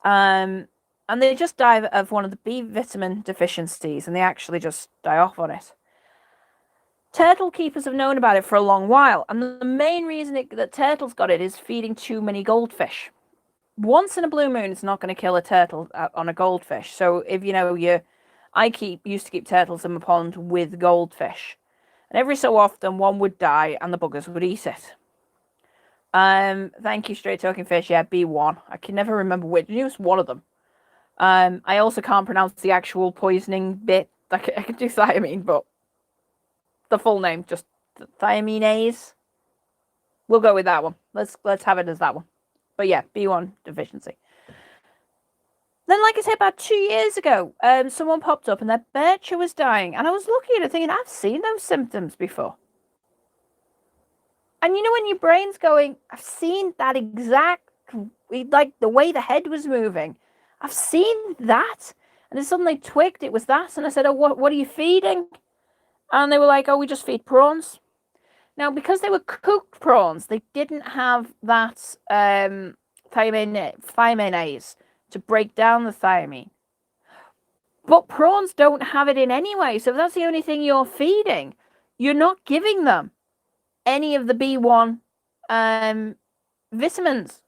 And they just die of one of the B vitamin deficiencies, and they actually just die off on it. Turtle keepers have known about it for a long while, and the main reason that turtles got it is feeding too many goldfish. Once in a blue moon, it's not going to kill a turtle on a goldfish. So if I used to keep turtles in my pond with goldfish, and every so often one would die, and the buggers would eat it. Thank you, Straight Talking Fish. Yeah, B1. I can never remember which. It was one of them. I also can't pronounce the actual poisoning bit. I can do thiamine, but the full name, just thiaminase. We'll go with that one. Let's have it as that one. But yeah, B1 deficiency. Then, like I said, about 2 years ago, someone popped up and their bircher was dying. And I was looking at it thinking, I've seen those symptoms before. And you know when your brain's going, I've seen that exact, like the way the head was moving. I've seen that. And then suddenly twigged it was that. And I said, oh, what are you feeding? And they were like, oh, we just feed prawns. Now, because they were cooked prawns, they didn't have that thiaminase to break down the thiamine. But prawns don't have it in anyway. So if that's the only thing you're feeding, you're not giving them any of the B1 vitamins.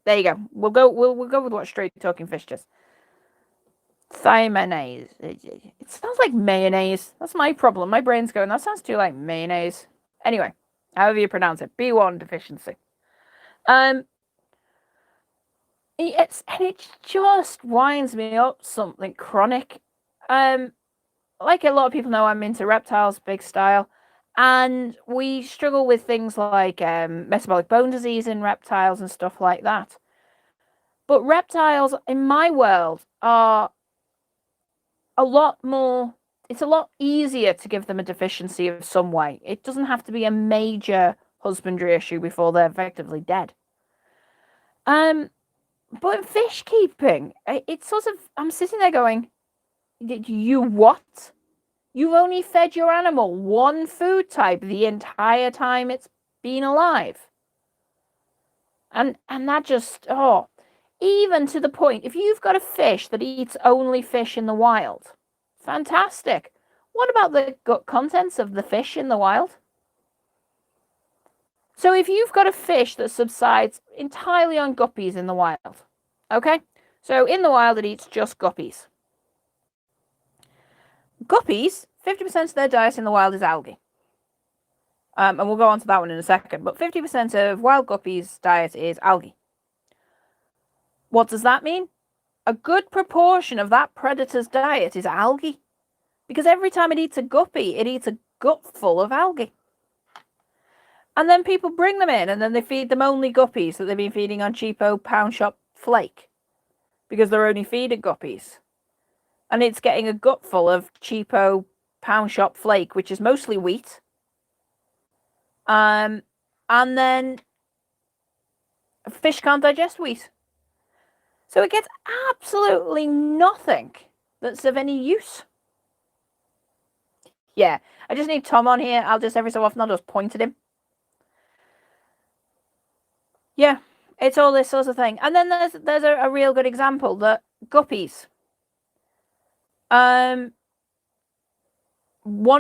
There you go. We'll go with what Straight Talking Fish does. Thiaminase. It sounds like mayonnaise. That's my problem. My brain's going, that sounds too like mayonnaise. Anyway, however you pronounce it, B1 deficiency. It just winds me up something chronic. Like a lot of people know, I'm into reptiles, big style. And we struggle with things like metabolic bone disease in reptiles and stuff like that. But reptiles, in my world, are a lot more... It's a lot easier to give them a deficiency of some way. It doesn't have to be a major husbandry issue before they're effectively dead. But in fish keeping, it's sort of... I'm sitting there going, you what? You've only fed your animal one food type the entire time it's been alive. And that just, even to the point, if you've got a fish that eats only fish in the wild, fantastic. What about the gut contents of the fish in the wild? So if you've got a fish that subsides entirely on guppies in the wild, okay? So in the wild, it eats just guppies. Guppies, 50% of their diet in the wild is algae. And we'll go on to that one in a second. But 50% of wild guppies' diet is algae. What does that mean? A good proportion of that predator's diet is algae. Because every time it eats a guppy, it eats a gutful of algae. And then people bring them in and then they feed them only guppies that they've been feeding on cheapo pound shop flake. Because they're only feeding guppies. And it's getting a gutful of cheapo pound shop flake, which is mostly wheat. And then fish can't digest wheat. So it gets absolutely nothing that's of any use. Yeah, I just need Tom on here. I'll just every so often I'll just point at him. Yeah, it's all this sort of thing. And then there's a real good example that guppies. One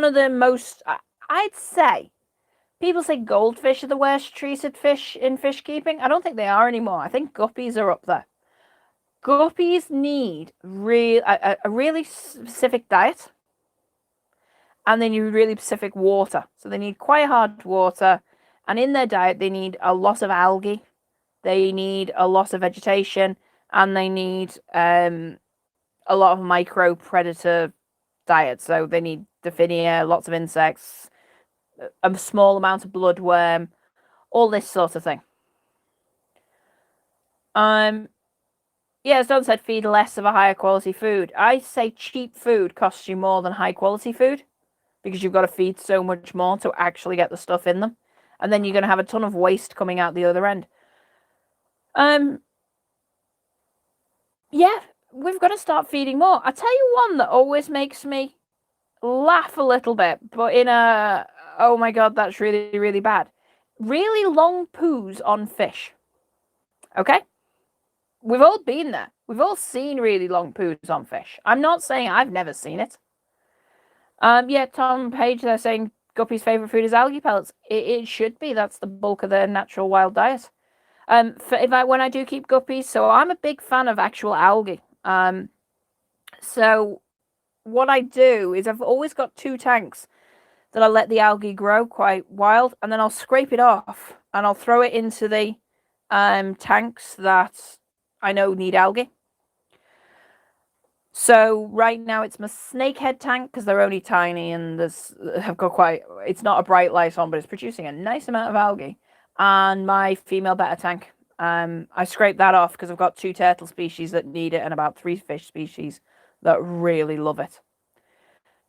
of the most, I'd say, people say goldfish are the worst treated fish in fish keeping. I don't think they are anymore. I think guppies are up there. Guppies need a really specific diet. And they need really specific water. So they need quite hard water. And in their diet, they need a lot of algae. They need a lot of vegetation. And they need a lot of micro predator diet. So they need Diphinia, lots of insects, a small amount of bloodworm, all this sort of thing. Yeah, as Don said, feed less of a higher quality food. I say cheap food costs you more than high quality food because you've got to feed so much more to actually get the stuff in them. And then you're going to have a ton of waste coming out the other end. Yeah, we've got to start feeding more. I'll tell you one that always makes me laugh a little bit, but in a, oh my God, that's really, really bad. Really long poos on fish. Okay? We've all been there. We've all seen really long poos on fish. I'm not saying I've never seen it. Yeah, Tom Page, they're saying Guppy's favourite food is algae pellets. It should be. That's the bulk of their natural wild diet. When I do keep guppies, so I'm a big fan of actual algae. So what I do is I've always got 2 tanks that I let the algae grow quite wild, and then I'll scrape it off and I'll throw it into the tanks that I know need algae. So right now it's my snakehead tank because they're only tiny and I've got it's not a bright light on, but it's producing a nice amount of algae. And my female betta tank, I scraped that off because I've got 2 turtle species that need it and about 3 fish species that really love it.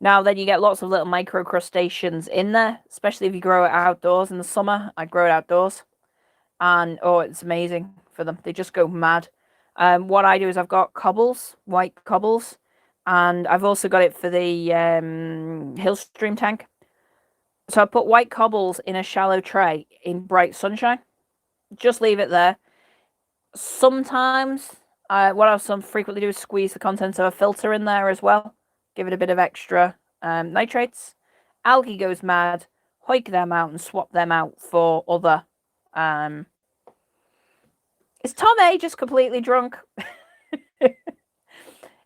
Now then you get lots of little micro crustaceans in there, especially if you grow it outdoors in the summer. I grow it outdoors, and oh, it's amazing for them. They just go mad. What I do is I've got cobbles, white cobbles, and I've also got it for the hill stream tank. So I put white cobbles in a shallow tray in bright sunshine. Just leave it there. Sometimes, what I frequently do is squeeze the contents of a filter in there as well. Give it a bit of extra nitrates. Algae goes mad. Hoik them out and swap them out for other. Is Tom A just completely drunk?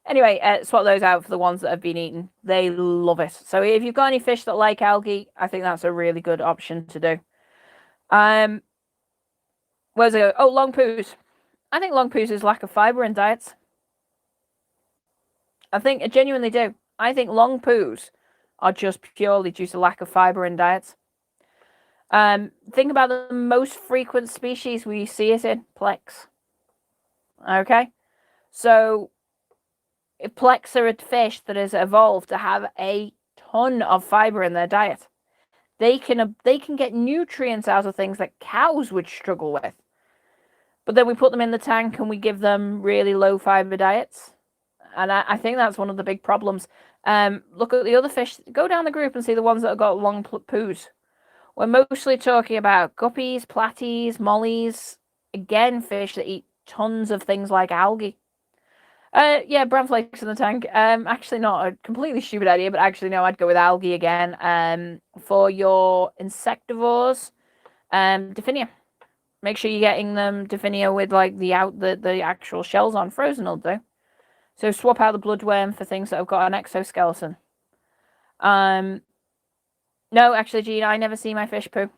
Anyway, swap those out for the ones that have been eaten. They love it. So if you've got any fish that like algae, I think that's a really good option to do. Where's it go? Oh, long poos. I think long poos is lack of fibre in diets. I genuinely do. I think long poos are just purely due to lack of fibre in diets. Think about the most frequent species we see it in, plex. Okay? So, plex are a fish that has evolved to have a ton of fibre in their diet. They can get nutrients out of things that cows would struggle with. But then we put them in the tank and we give them really low fibre diets. And I think that's one of the big problems. Look at the other fish. Go down the group and see the ones that have got long poos. We're mostly talking about guppies, platies, mollies. Again, fish that eat tons of things like algae. Yeah, brown flakes in the tank. Actually not a completely stupid idea, but actually no, I'd go with algae again. For your insectivores, Diffinia. Make sure you're getting them Diffinia with like the actual shells on. Frozen will do. So swap out the bloodworm for things that have got an exoskeleton. No, actually, Gene, I never see my fish poo.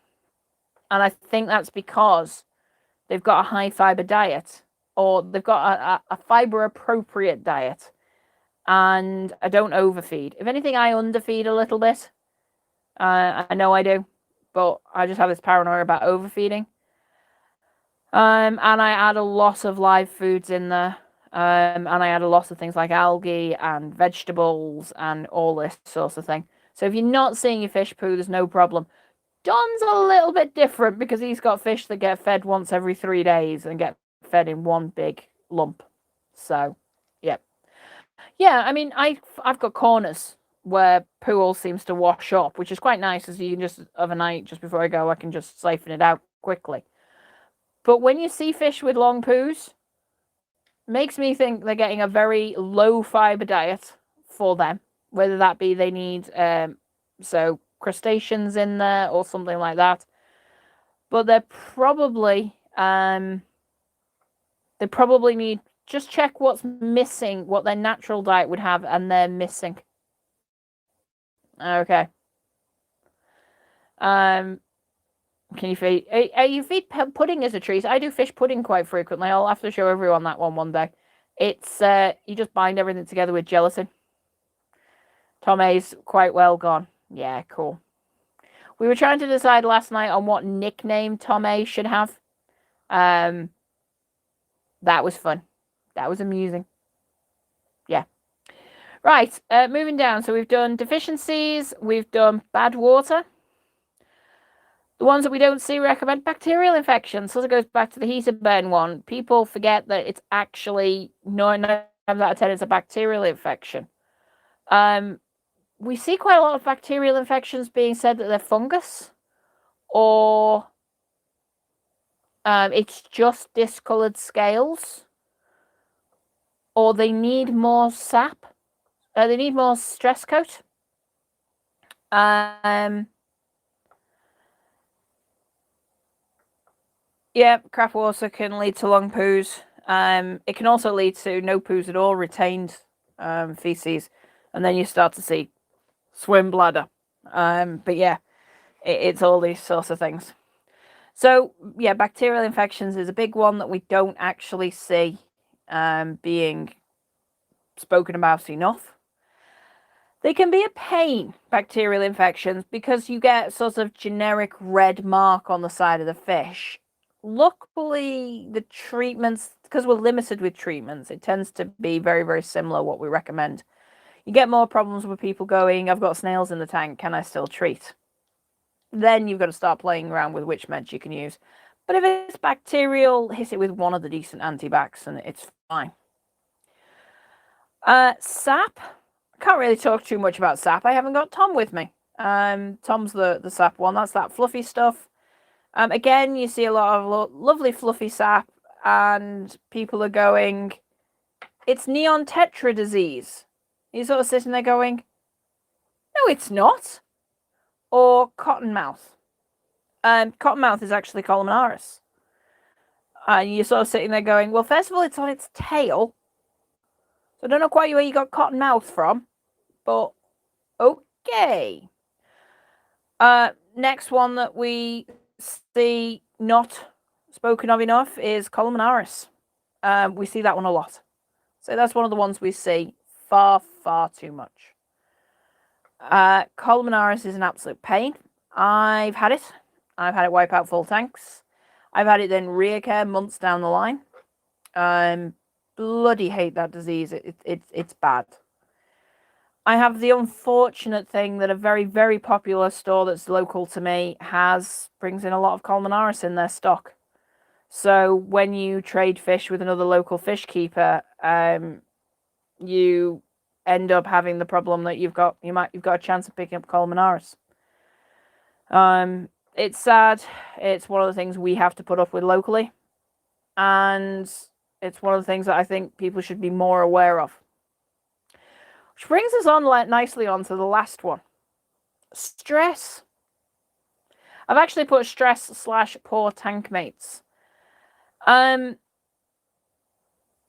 And I think that's because they've got a high fibre diet, or they've got a fibre-appropriate diet, and I don't overfeed. If anything, I underfeed a little bit. I know I do, but I just have this paranoia about overfeeding. And I add a lot of live foods in there. And I add a lot of things like algae and vegetables and all this sort of thing. So if you're not seeing your fish poo, there's no problem. Don's a little bit different because he's got fish that get fed once every 3 days and get fed in one big lump. So, yeah. Yeah, I mean, I've got corners where poo all seems to wash up, which is quite nice, as you can just, overnight, just before I go, I can just siphon it out quickly. But when you see fish with long poos, makes me think they're getting a very low fibre diet for them, whether that be they need so crustaceans in there or something like that. But they're probably they probably need, just check what's missing, what their natural diet would have, and they're missing. Okay. Can you feed? You feed pudding as a treat. I do fish pudding quite frequently. I'll have to show everyone that one day. It's you just bind everything together with gelatin. Tom A's quite well gone. Yeah, cool. We were trying to decide last night on what nickname Tom A should have. That was fun. That was amusing. Yeah. Right, moving down. So we've done deficiencies. We've done bad water. The ones that we don't see recommend bacterial infections. So it goes back to the heater burn one. People forget that it's actually 9 times out of 10 it's a bacterial infection. We see quite a lot of bacterial infections being said that they're fungus, or it's just discoloured scales, or they need more sap. They need more stress coat. Yeah, crap water can lead to long poos. It can also lead to no poos at all, retained feces, and then you start to see swim bladder. But yeah, it's all these sorts of things. So yeah, bacterial infections is a big one that we don't actually see being spoken about enough. They can be a pain, bacterial infections, because you get sort of generic red mark on the side of the fish. Luckily, the treatments, because we're limited with treatments, it tends to be very, very similar what we recommend. You get more problems with people going, I've got snails in the tank, can I still treat? Then you've got to start playing around with which meds you can use. But if it's bacterial, hit it with one of the decent antibacs and it's fine. Sap. I can't really talk too much about sap. I haven't got Tom with me. Tom's the sap one. That's that fluffy stuff. Again, you see a lot of lovely fluffy sap, and people are going, it's neon Tetra disease. You're sort of sitting there going, no, it's not. Or cottonmouth. Cottonmouth is actually columnaris. And you're sort of sitting there going, well, first of all, it's on its tail. So I don't know quite where you got cottonmouth from, but okay. Next one that we see not spoken of enough is columnaris. We see that one a lot. So that's one of the ones we see far, far too much. Columnaris is an absolute pain. I've had it. I've had it wipe out full tanks. I've had it then reoccur months down the line. Bloody hate that disease. It's bad. I have the unfortunate thing that a very, very popular store that's local to me brings in a lot of columnaris in their stock. So when you trade fish with another local fish keeper, you end up having the problem that you've got a chance of picking up columnaris. It's sad. It's one of the things we have to put up with locally, and it's one of the things that I think people should be more aware of. Which brings us on nicely on to the last one. Stress. I've actually put stress/poor tank mates. I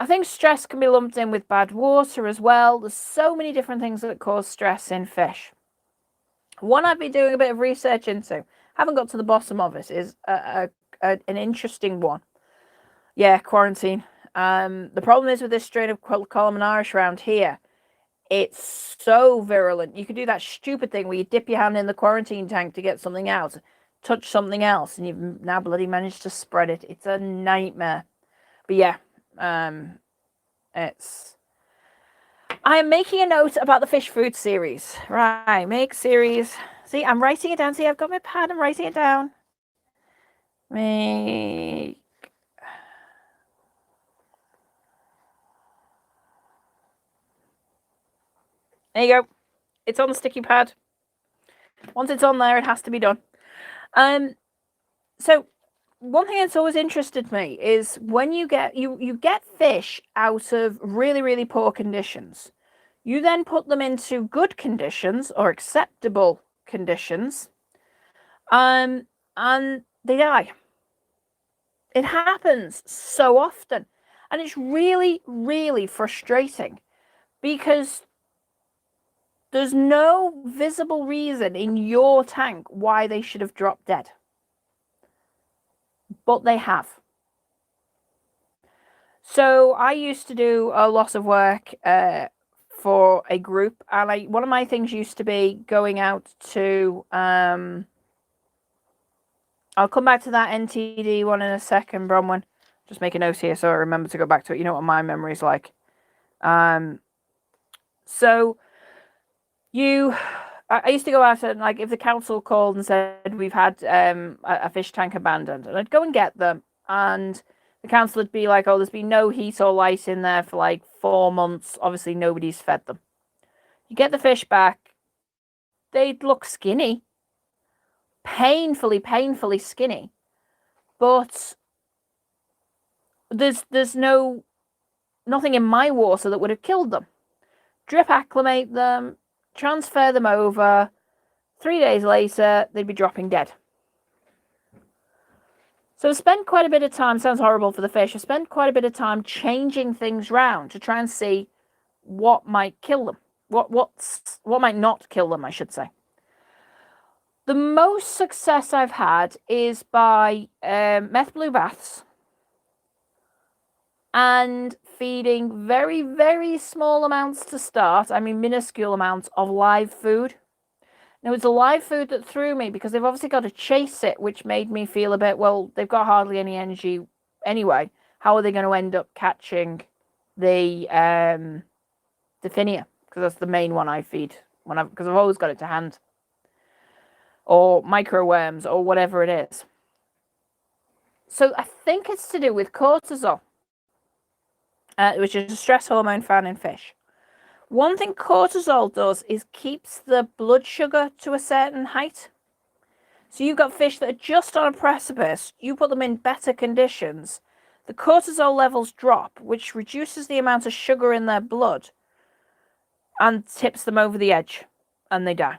think stress can be lumped in with bad water as well. There's so many different things that cause stress in fish. One I've been doing a bit of research into, haven't got to the bottom of it, is an interesting one. Yeah, quarantine. The problem is with this strain of columnaris around here, it's so virulent. You could do that stupid thing where you dip your hand in the quarantine tank to get something out, touch something else, and you've now bloody managed to spread it. It's a nightmare. But yeah, I am making a note about the fish food series. Right, make series. See, I'm writing it down. See, I've got my pad. I'm writing it down. Make. There you go. It's on the sticky pad. Once it's on there, it has to be done. So one thing that's always interested me is when you get fish out of really, really poor conditions, you then put them into good conditions or acceptable conditions, and they die. It happens so often, and it's really, really frustrating because there's no visible reason in your tank why they should have dropped dead. But they have. So I used to do a lot of work for a group, and one of my things used to be going out to I'll come back to that NTD one in a second, Bronwyn. Just make a note here so I remember to go back to it. You know what my memory's like. So I used to go out and, like, if the council called and said we've had a fish tank abandoned, and I'd go and get them, and the council would be like, oh, there's been no heat or light in there for like 4 months. Obviously, nobody's fed them. You get the fish back, they'd look skinny. Painfully skinny. But there's nothing in my water that would have killed them. Drip acclimate them, transfer them over. 3 days later, they'd be dropping dead. So I spent quite a bit of time, sounds horrible for the fish, I spent quite a bit of time changing things around to try and see what might kill them. What might not kill them, I should say. The most success I've had is by meth blue baths and feeding very, very small amounts to start. I mean, minuscule amounts of live food. Now, it's a live food that threw me because they've obviously got to chase it, which made me feel a bit, well, they've got hardly any energy anyway. How are they going to end up catching the Finnia? because that's the main one I feed because I've always got it to hand. Or microworms, or whatever it is. So I think it's to do with cortisol, which is a stress hormone found in fish. One thing cortisol does is keeps the blood sugar to a certain height. So you've got fish that are just on a precipice, you put them in better conditions, the cortisol levels drop, which reduces the amount of sugar in their blood and tips them over the edge, and they die.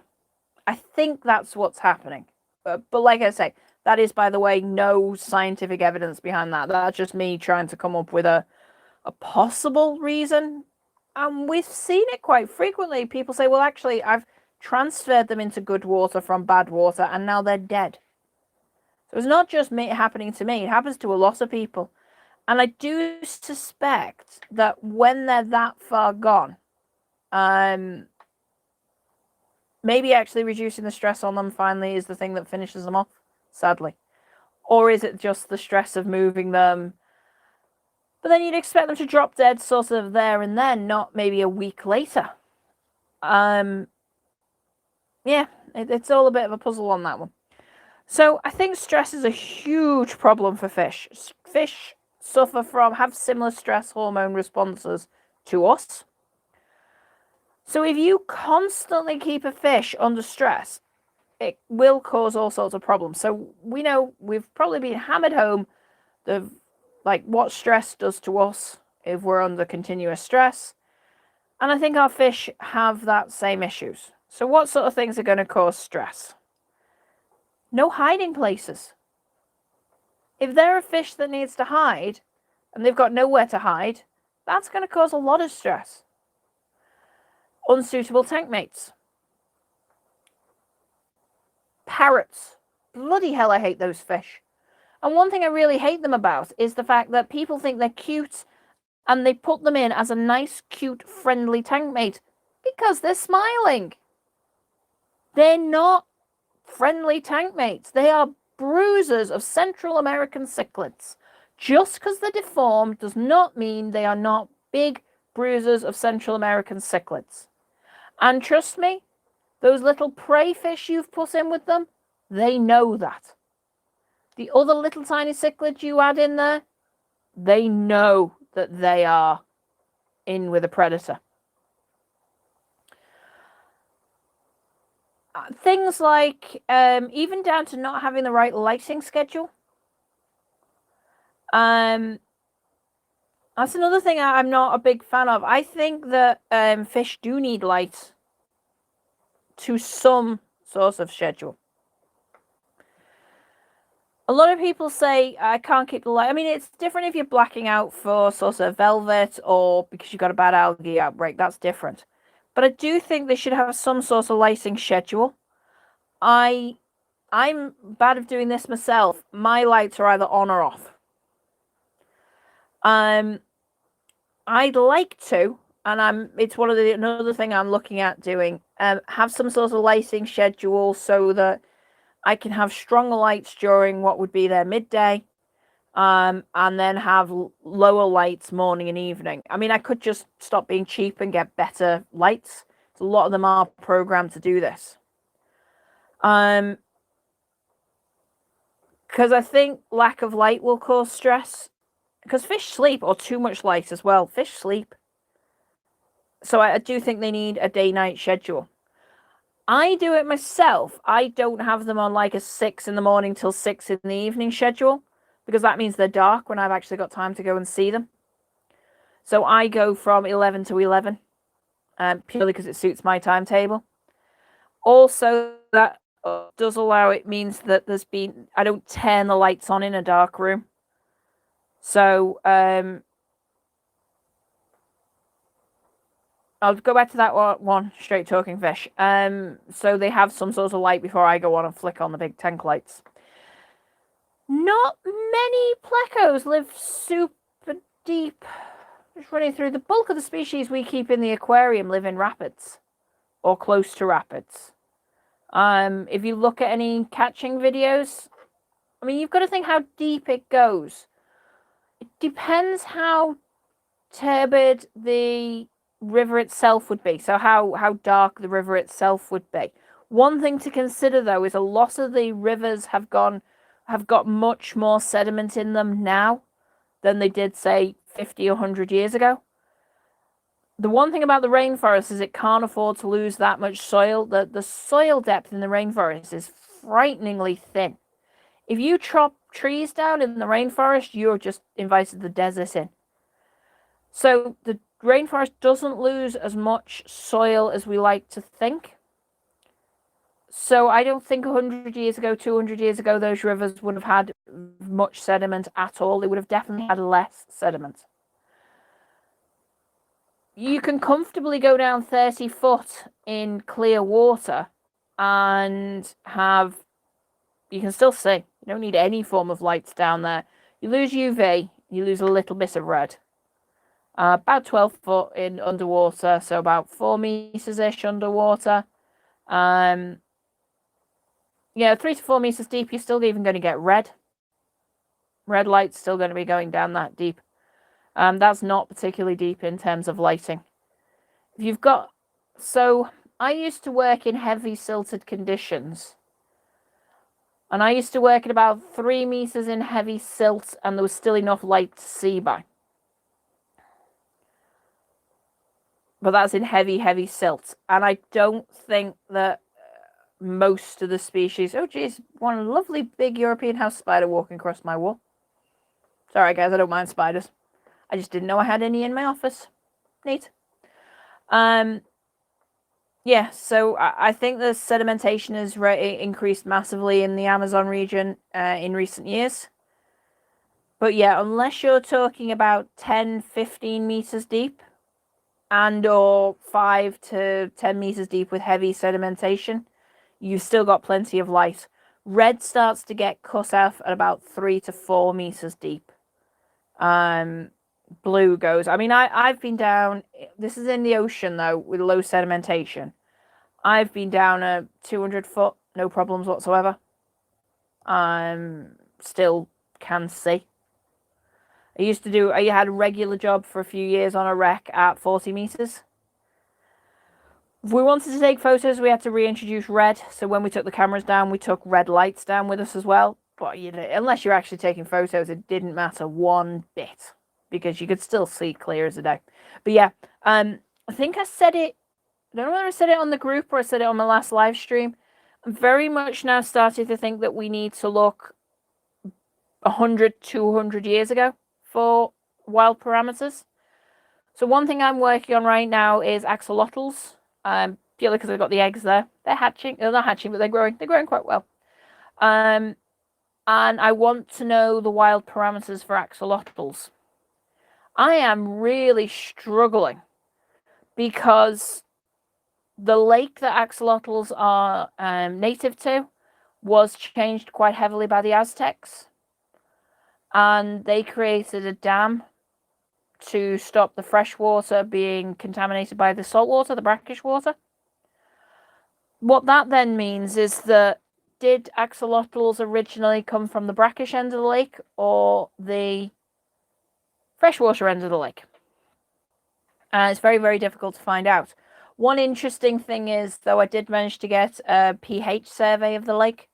I think that's what's happening. But like I say, that is, by the way, no scientific evidence behind that. That's just me trying to come up with a possible reason. And we've seen it quite frequently. People say, well, actually, I've transferred them into good water from bad water, and now they're dead. So it's not just happening to me. It happens to a lot of people. And I do suspect that when they're that far gone, maybe actually reducing the stress on them finally is the thing that finishes them off, sadly. Or is it just the stress of moving them? But then you'd expect them to drop dead sort of there and then, not maybe a week later. Yeah, it's all a bit of a puzzle on that one. So I think stress is a huge problem for fish. Fish have similar stress hormone responses to us. So if you constantly keep a fish under stress, it will cause all sorts of problems. So we know we've probably been hammered home what stress does to us if we're under continuous stress. And I think our fish have that same issues. So what sort of things are going to cause stress? No hiding places. If they're a fish that needs to hide and they've got nowhere to hide, that's going to cause a lot of stress. Unsuitable tank mates. Parrots. Bloody hell, I hate those fish. And one thing I really hate them about is the fact that people think they're cute and they put them in as a nice, cute, friendly tank mate because they're smiling. They're not friendly tank mates. They are bruisers of Central American cichlids. Just because they're deformed does not mean they are not big bruisers of Central American cichlids. And trust me, those little prey fish you've put in with them, they know that. The other little tiny cichlids you add in there, they know that they are in with a predator. Things like, even down to not having the right lighting schedule. That's another thing I'm not a big fan of. I think that fish do need light to some sort of schedule. A lot of people say, I can't keep the light. I mean, it's different if you're blacking out for sort of velvet or because you've got a bad algae outbreak. That's different. But I do think they should have some sort of lighting schedule. I'm bad at doing this myself. My lights are either on or off. I'd like to, and it's another thing I'm looking at doing, have some sort of lighting schedule so that I can have stronger lights during what would be their midday, and then have lower lights morning and evening. I mean, I could just stop being cheap and get better lights. So a lot of them are programmed to do this. Because I think lack of light will cause stress. Because fish sleep, or too much light as well. Fish sleep. So I do think they need a day-night schedule. I do it myself. I don't have them on like a 6 in the morning till 6 in the evening schedule, because that means they're dark when I've actually got time to go and see them. So I go from 11 to 11, purely because it suits my timetable. Also, that does allow, it means that I don't turn the lights on in a dark room. So, I'll go back to that one, straight talking fish. So they have some sort of light before I go on and flick on the big tank lights. Not many plecos live super deep. Just running through, the bulk of the species we keep in the aquarium live in rapids or close to rapids. If you look at any catching videos, I mean, you've got to think how deep it goes. It depends how turbid the river itself would be. So how dark the river itself would be. One thing to consider though is a lot of the rivers have got much more sediment in them now than they did, say, 50 or 100 years ago. The one thing about the rainforest is it can't afford to lose that much soil. The soil depth in the rainforest is frighteningly thin. If you chop trees down in the rainforest, you're just invited the desert in. So the rainforest doesn't lose as much soil as we like to think. So I don't think 100 years ago, 200 years ago, those rivers would have had much sediment at all. They would have definitely had less sediment. You can comfortably go down 30 foot in clear water and you can still see. You don't need any form of lights down there. You lose UV, you lose a little bit of red. About 12 foot in underwater, so about 4 meters-ish underwater. 3 to 4 meters deep, you're still even going to get red. Red light's still going to be going down that deep. That's not particularly deep in terms of lighting. So I used to work in heavy silted conditions. And I used to work at about 3 meters in heavy silt, and there was still enough light to see by. But that's in heavy, heavy silt. And I don't think that most of the species... Oh, geez, one lovely big European house spider walking across my wall. Sorry, guys, I don't mind spiders. I just didn't know I had any in my office. Neat. So I think the sedimentation has increased massively in the Amazon region in recent years. But yeah, unless you're talking about 10, 15 meters deep and or 5 to 10 meters deep with heavy sedimentation, you've still got plenty of light. Red starts to get cut off at about 3 to 4 meters deep. Blue goes... I mean, I've been down... This is in the ocean, though, with low sedimentation. I've been down a 200 foot, no problems whatsoever. Still can see. I had a regular job for a few years on a wreck at 40 meters. If we wanted to take photos, we had to reintroduce red. So when we took the cameras down, we took red lights down with us as well. But unless you're actually taking photos, it didn't matter one bit, because you could still see clear as a day. But yeah, I think I said it... I don't know whether I said it on the group or I said it on my last live stream. I'm very much now starting to think that we need to look 100, 200 years ago for wild parameters. So one thing I'm working on right now is axolotls. Purely because I've got the eggs there. They're hatching. They're not hatching, but they're growing. They're growing quite well. And I want to know the wild parameters for axolotls. I am really struggling because the lake that axolotls are native to was changed quite heavily by the Aztecs. And they created a dam to stop the fresh water being contaminated by the salt water, the brackish water. What that then means is that, did axolotls originally come from the brackish end of the lake or the freshwater end of the lake? It's very, very difficult to find out. One interesting thing is, though, I did manage to get a pH survey of the lake,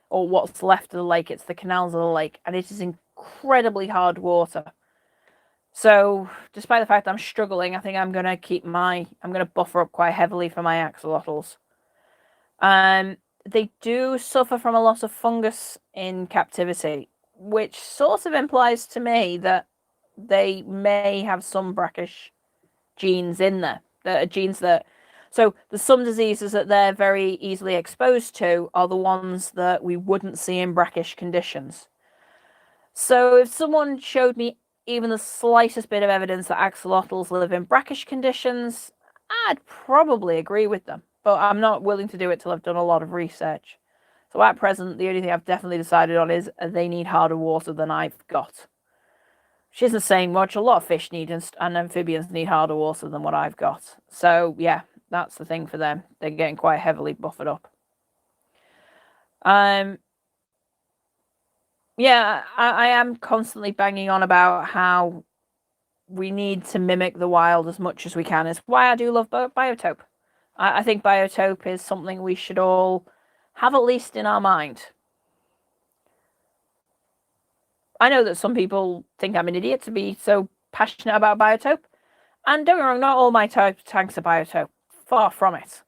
or what's left of the lake. It's the canals of the lake, and it is incredibly hard water. So, despite the fact I'm struggling, I think I'm going to buffer up quite heavily for my axolotls. They do suffer from a lot of fungus in captivity, which sort of implies to me that they may have some brackish genes in there. So there's some diseases that they're very easily exposed to are the ones that we wouldn't see in brackish conditions. So if someone showed me even the slightest bit of evidence that axolotls live in brackish conditions, I'd probably agree with them. But I'm not willing to do it till I've done a lot of research. So at present, the only thing I've definitely decided on is they need harder water than I've got. Which isn't saying much. A lot of fish need, and amphibians need harder water than what I've got. So yeah, that's the thing for them. They're getting quite heavily buffered up. Yeah, I am constantly banging on about how we need to mimic the wild as much as we can. It's why I do love Biotope. I think Biotope is something we should all have at least in our mind. I know that some people think I'm an idiot to be so passionate about Biotope. And don't get me wrong, not all my tanks are Biotope. Far from it.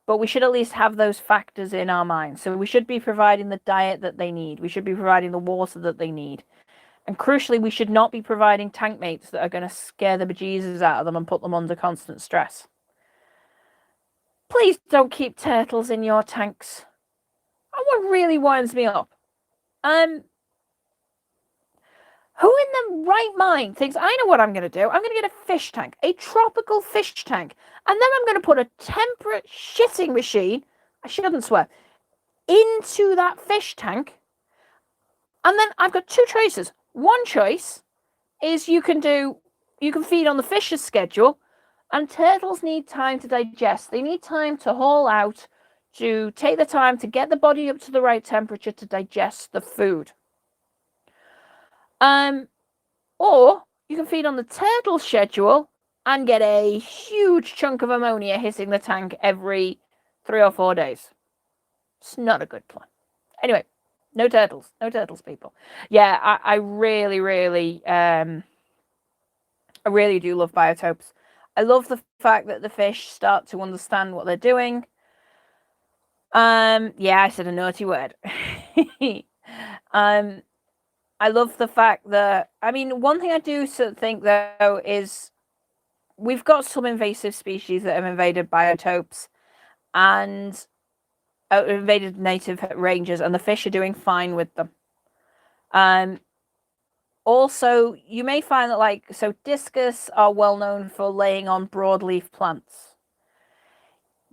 But we should at least have those factors in our mind. So we should be providing the diet that they need. We should be providing the water that they need. And crucially, we should not be providing tank mates that are going to scare the bejesus out of them and put them under constant stress. Please don't keep turtles in your tanks. And what really winds me up, who in the right mind thinks, I know what I'm going to do? I'm going to get a fish tank, a tropical fish tank, and then I'm going to put a temperate shitting machine, I shouldn't swear, into that fish tank. And then I've got two choices. One choice is you can feed on the fish's schedule, and turtles need time to digest. They need time to haul out, to take the time to get the body up to the right temperature to digest the food. Or you can feed on the turtle schedule and get a huge chunk of ammonia hitting the tank every 3 or 4 days. It's not a good plan. Anyway, no turtles, people. Yeah, I really do love biotopes. I love the fact that the fish start to understand what they're doing. Yeah, I said a naughty word. I love the fact that, I mean, one thing I do think, though, is we've got some invasive species that have invaded biotopes and invaded native ranges, and the fish are doing fine with them. Also, you may find that, discus are well known for laying on broadleaf plants.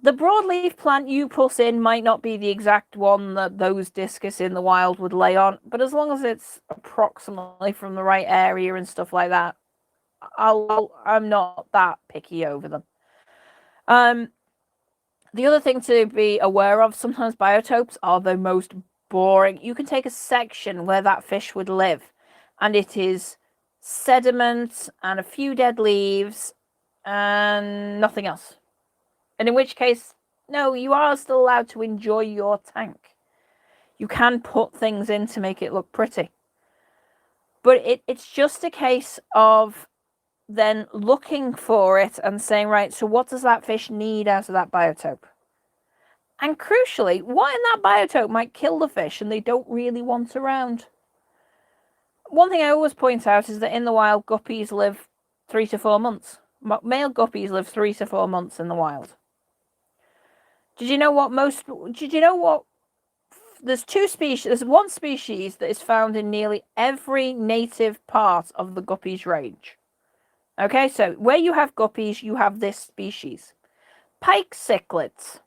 The broadleaf plant you put in might not be the exact one that those discus in the wild would lay on, but as long as it's approximately from the right area and stuff like that, I'm not that picky over them. The other thing to be aware of, sometimes biotopes are the most boring. You can take a section where that fish would live, and it is sediment and a few dead leaves and nothing else. And in which case, no, you are still allowed to enjoy your tank. You can put things in to make it look pretty. But it's just a case of then looking for it and saying, right, so what does that fish need out of that biotope? And crucially, what in that biotope might kill the fish and they don't really want around? One thing I always point out is that in the wild, guppies live 3 to 4 months. Male guppies live 3 to 4 months in the wild. Did you know what there's two species, there's one species that is found in nearly every native part of the guppies range. Okay, so where you have guppies, you have this species. Pike cichlids.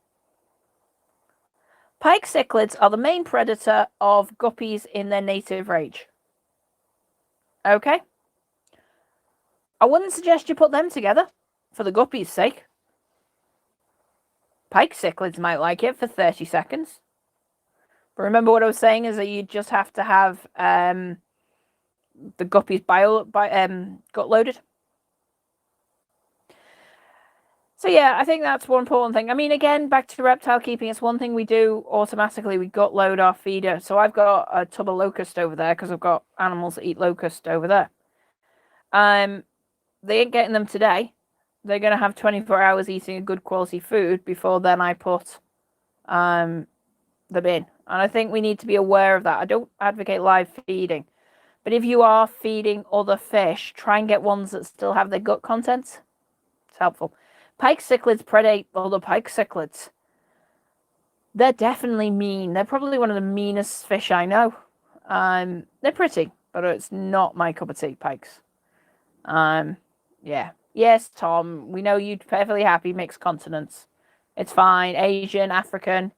Pike cichlids are the main predator of guppies in their native range. Okay? I wouldn't suggest you put them together for the guppies' sake. Pike cichlids might like it for 30 seconds. But remember what I was saying is that you just have to have the guppies gut loaded. So yeah, I think that's one important thing. I mean, again, back to reptile keeping, it's one thing we do automatically. We gut load our feeder. So I've got a tub of locust over there because I've got animals that eat locust over there. They ain't getting them today. They're going to have 24 hours eating a good quality food before then I put them in. And I think we need to be aware of that. I don't advocate live feeding. But if you are feeding other fish, try and get ones that still have their gut contents. It's helpful. Pike cichlids predate other pike cichlids. They're definitely mean. They're probably one of the meanest fish I know. They're pretty, but it's not my cup of tea, pikes. Yeah. Yes, Tom, we know you'd perfectly happy mixed continents. It's fine. Asian, African.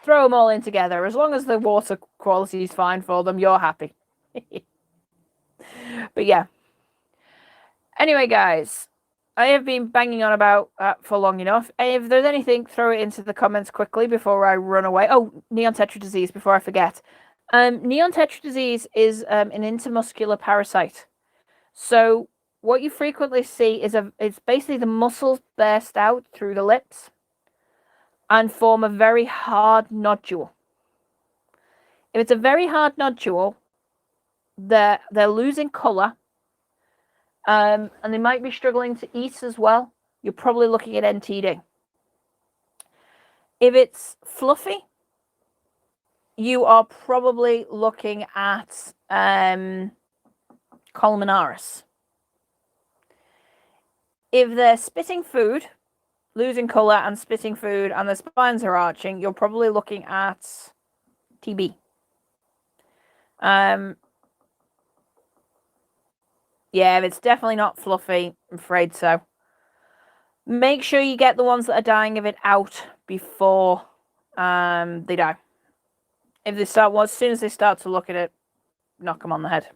Throw them all in together. As long as the water quality is fine for them, you're happy. But yeah. Anyway, guys, I have been banging on about that for long enough. If there's anything, throw it into the comments quickly before I run away. Oh, neon tetra disease, before I forget. Neon tetra disease is an intermuscular parasite. So what you frequently see is it's basically the muscles burst out through the lips and form a very hard nodule. If it's a very hard nodule, they're losing colour, and they might be struggling to eat as well. You're probably looking at NTD. If it's fluffy, you are probably looking at columnaris. If they're spitting food, losing colour and spitting food, and the spines are arching, you're probably looking at TB. Yeah, if it's definitely not fluffy, I'm afraid so. Make sure you get the ones that are dying of it out before they die. If they start, well, as soon as they start to look at it, knock them on the head.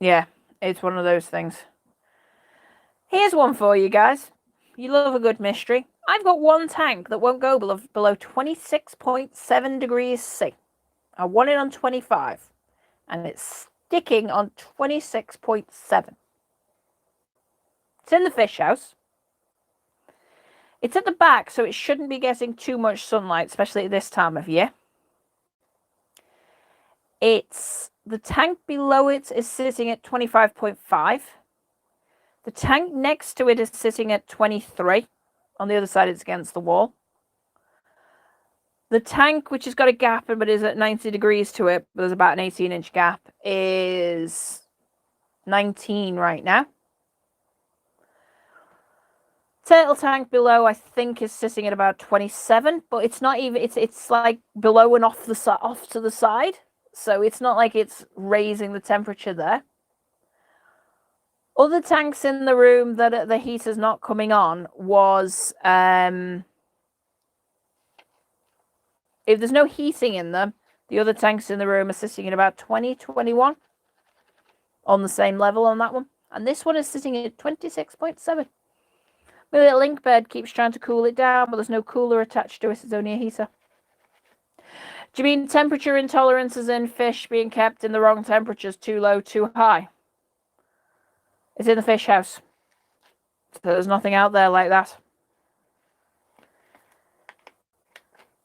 Yeah, it's one of those things. Here's one for you guys. You love a good mystery. I've got one tank that won't go below 26.7 degrees C. I want it on 25, and it's sticking on 26.7. It's in the fish house. It's at the back, so it shouldn't be getting too much sunlight, especially at this time of year. The tank below it is sitting at 25.5. The tank next to it is sitting at 23. On the other side, it's against the wall. The tank, which has got a gap but is at 90 degrees to it, but there's about an 18-inch gap, is 19 right now. Turtle tank below, I think, is sitting at about 27, but it's not even. It's like below and off to the side, so it's not like it's raising the temperature there. Other tanks in the room that the heater's not coming on was if there's no heating in them, the other tanks in the room are sitting at about 20, 21 on the same level on that one, and this one is sitting at 26.7. My little ink bed keeps trying to cool it down, but there's no cooler attached to it. It's only a heater. Do you mean temperature intolerances in fish being kept in the wrong temperatures, too low, too high? It's in the fish house. So there's nothing out there like that.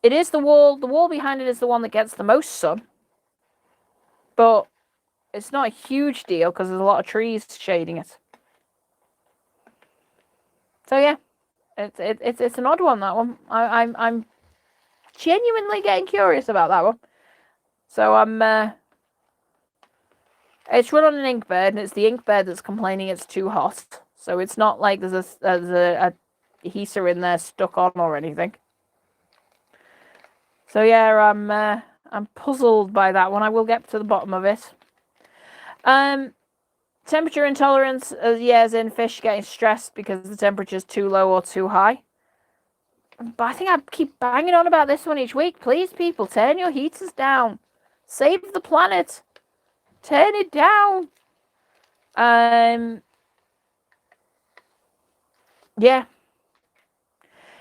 It is the wall. The wall behind it is the one that gets the most sun. But it's not a huge deal because there's a lot of trees shading it. So yeah, it's an odd one, that one. I'm genuinely getting curious about that one. So it's run on an ink bed, and it's the ink bed that's complaining it's too hot. So it's not like there's a heater in there stuck on or anything. So yeah, I'm puzzled by that one. I will get to the bottom of it. Temperature intolerance, yeah, as in fish getting stressed because the temperature's too low or too high. But I think I keep banging on about this one each week. Please, people, turn your heaters down. Save the planet. Turn it down. Yeah.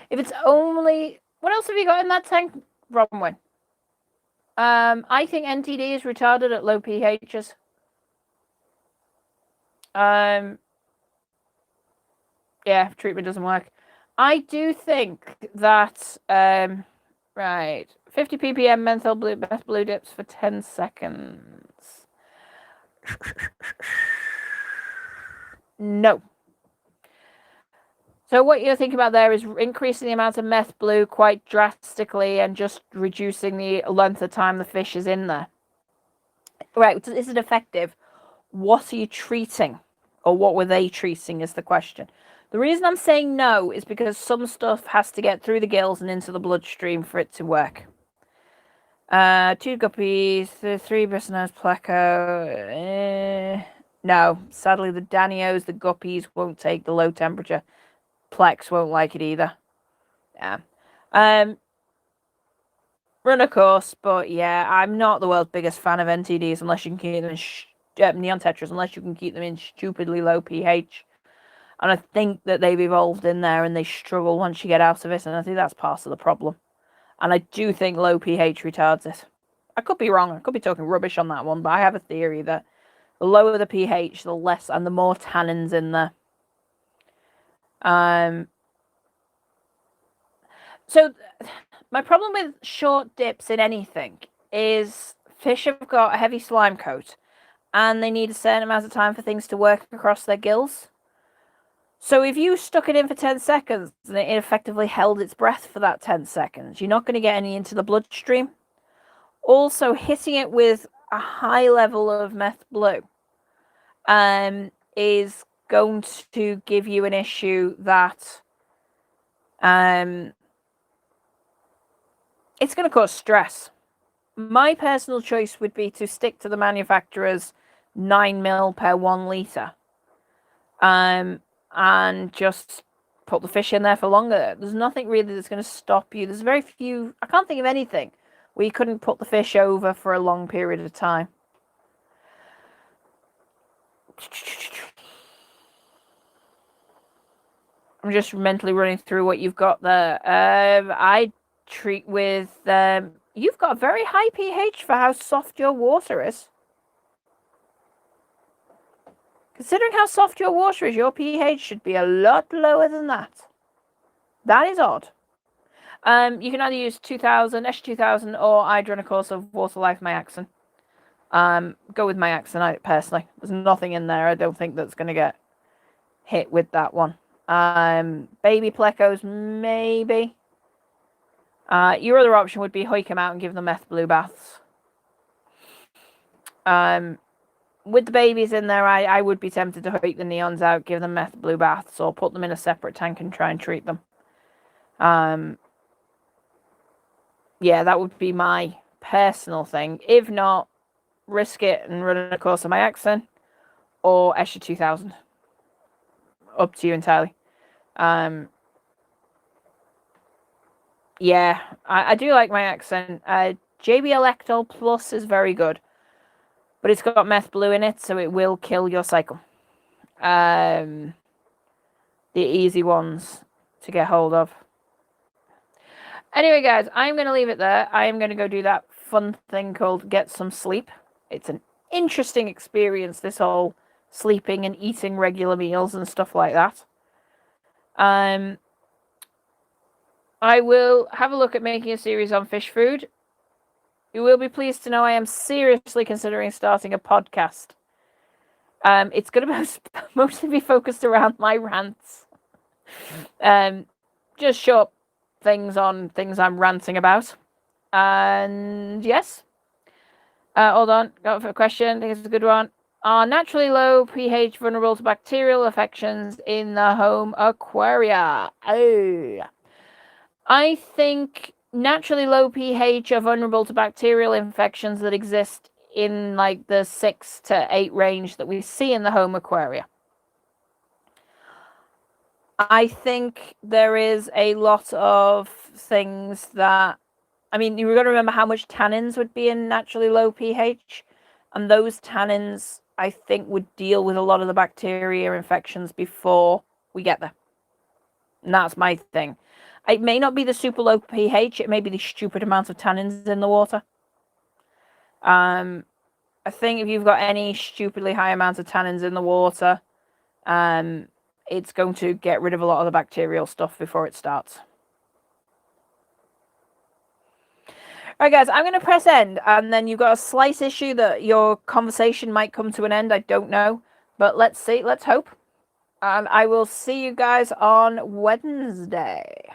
If it's only... What else have you got in that tank, Bronwyn? I think NTD is retarded at low pHs. Yeah, treatment doesn't work. I do think that, right, 50 ppm menthol blue dips for 10 seconds. No. So what you're thinking about there is increasing the amount of meth blue quite drastically and just reducing the length of time the fish is in there. Right, is it effective? What are you treating? Or what were they treating is the question. The reason I'm saying no is because some stuff has to get through the gills and into the bloodstream for it to work. 2 guppies, 3 Brisnose pleco. No, sadly the Danios, the guppies won't take the low temperature. Plex won't like it either. Yeah. Run a course, but yeah, I'm not the world's biggest fan of NTDs unless you can keep them in neon tetras, unless you can keep them in stupidly low pH. And I think that they've evolved in there and they struggle once you get out of it, and I think that's part of the problem. And I do think low pH retards it. I could be wrong. I could be talking rubbish on that one, but I have a theory that the lower the pH, the less and the more tannins in there. So my problem with short dips in anything is fish have got a heavy slime coat and they need a certain amount of time for things to work across their gills. So if you stuck it in for 10 seconds and it effectively held its breath for that 10 seconds, you're not going to get any into the bloodstream. Also, hitting it with a high level of meth blue is going to give you an issue that it's going to cause stress. My personal choice would be to stick to the manufacturer's 9 mil per 1 litre. And just put the fish in there for longer. There's nothing really that's going to stop you. There's very few, I can't think of anything where you couldn't put the fish over for a long period of time. I'm just mentally running through what you've got there. I treat with, you've got a very high pH for how soft your water is. Considering how soft your water is, your pH should be a lot lower than that. That is odd. You can either use 2000, S2000, or I run a course of Water Life Myaxin. Go with Myaxin, personally. There's nothing in there I don't think that's going to get hit with that one. Baby plecos, maybe. Your other option would be hoik them out and give them meth blue baths. With the babies in there, I would be tempted to hoik the neons out, give them meth blue baths, or put them in a separate tank and try and treat them. Yeah, that would be my personal thing. If not, risk it and run a course of Myaxin or Escher 2000. Up to you entirely. Yeah, I do like Myaxin. JBL Ectol Plus is very good. But it's got meth blue in it, so it will kill your cycle. The easy ones to get hold of. Anyway, guys, I'm going to leave it there. I am going to go do that fun thing called get some sleep. It's an interesting experience, this whole sleeping and eating regular meals and stuff like that. I will have a look at making a series on fish food. You will be pleased to know I am seriously considering starting a podcast. It's going to mostly be focused around my rants. Just short things on things I'm ranting about. And yes. Hold on. Got a question. I think it's a good one. Are naturally low pH vulnerable to bacterial infections in the home aquaria? Oh. I think naturally low pH are vulnerable to bacterial infections that exist in like the 6 to 8 range that we see in the home aquaria. I think there is a lot of things that, I mean, you've got to remember how much tannins would be in naturally low pH, and those tannins, I think, would deal with a lot of the bacteria infections before we get there. And that's my thing. It may not be the super low pH. It may be the stupid amount of tannins in the water. I think if you've got any stupidly high amounts of tannins in the water, it's going to get rid of a lot of the bacterial stuff before it starts. All right, guys, I'm going to press end, and then you've got a slight issue that your conversation might come to an end. I don't know, but let's see. Let's hope. And I will see you guys on Wednesday.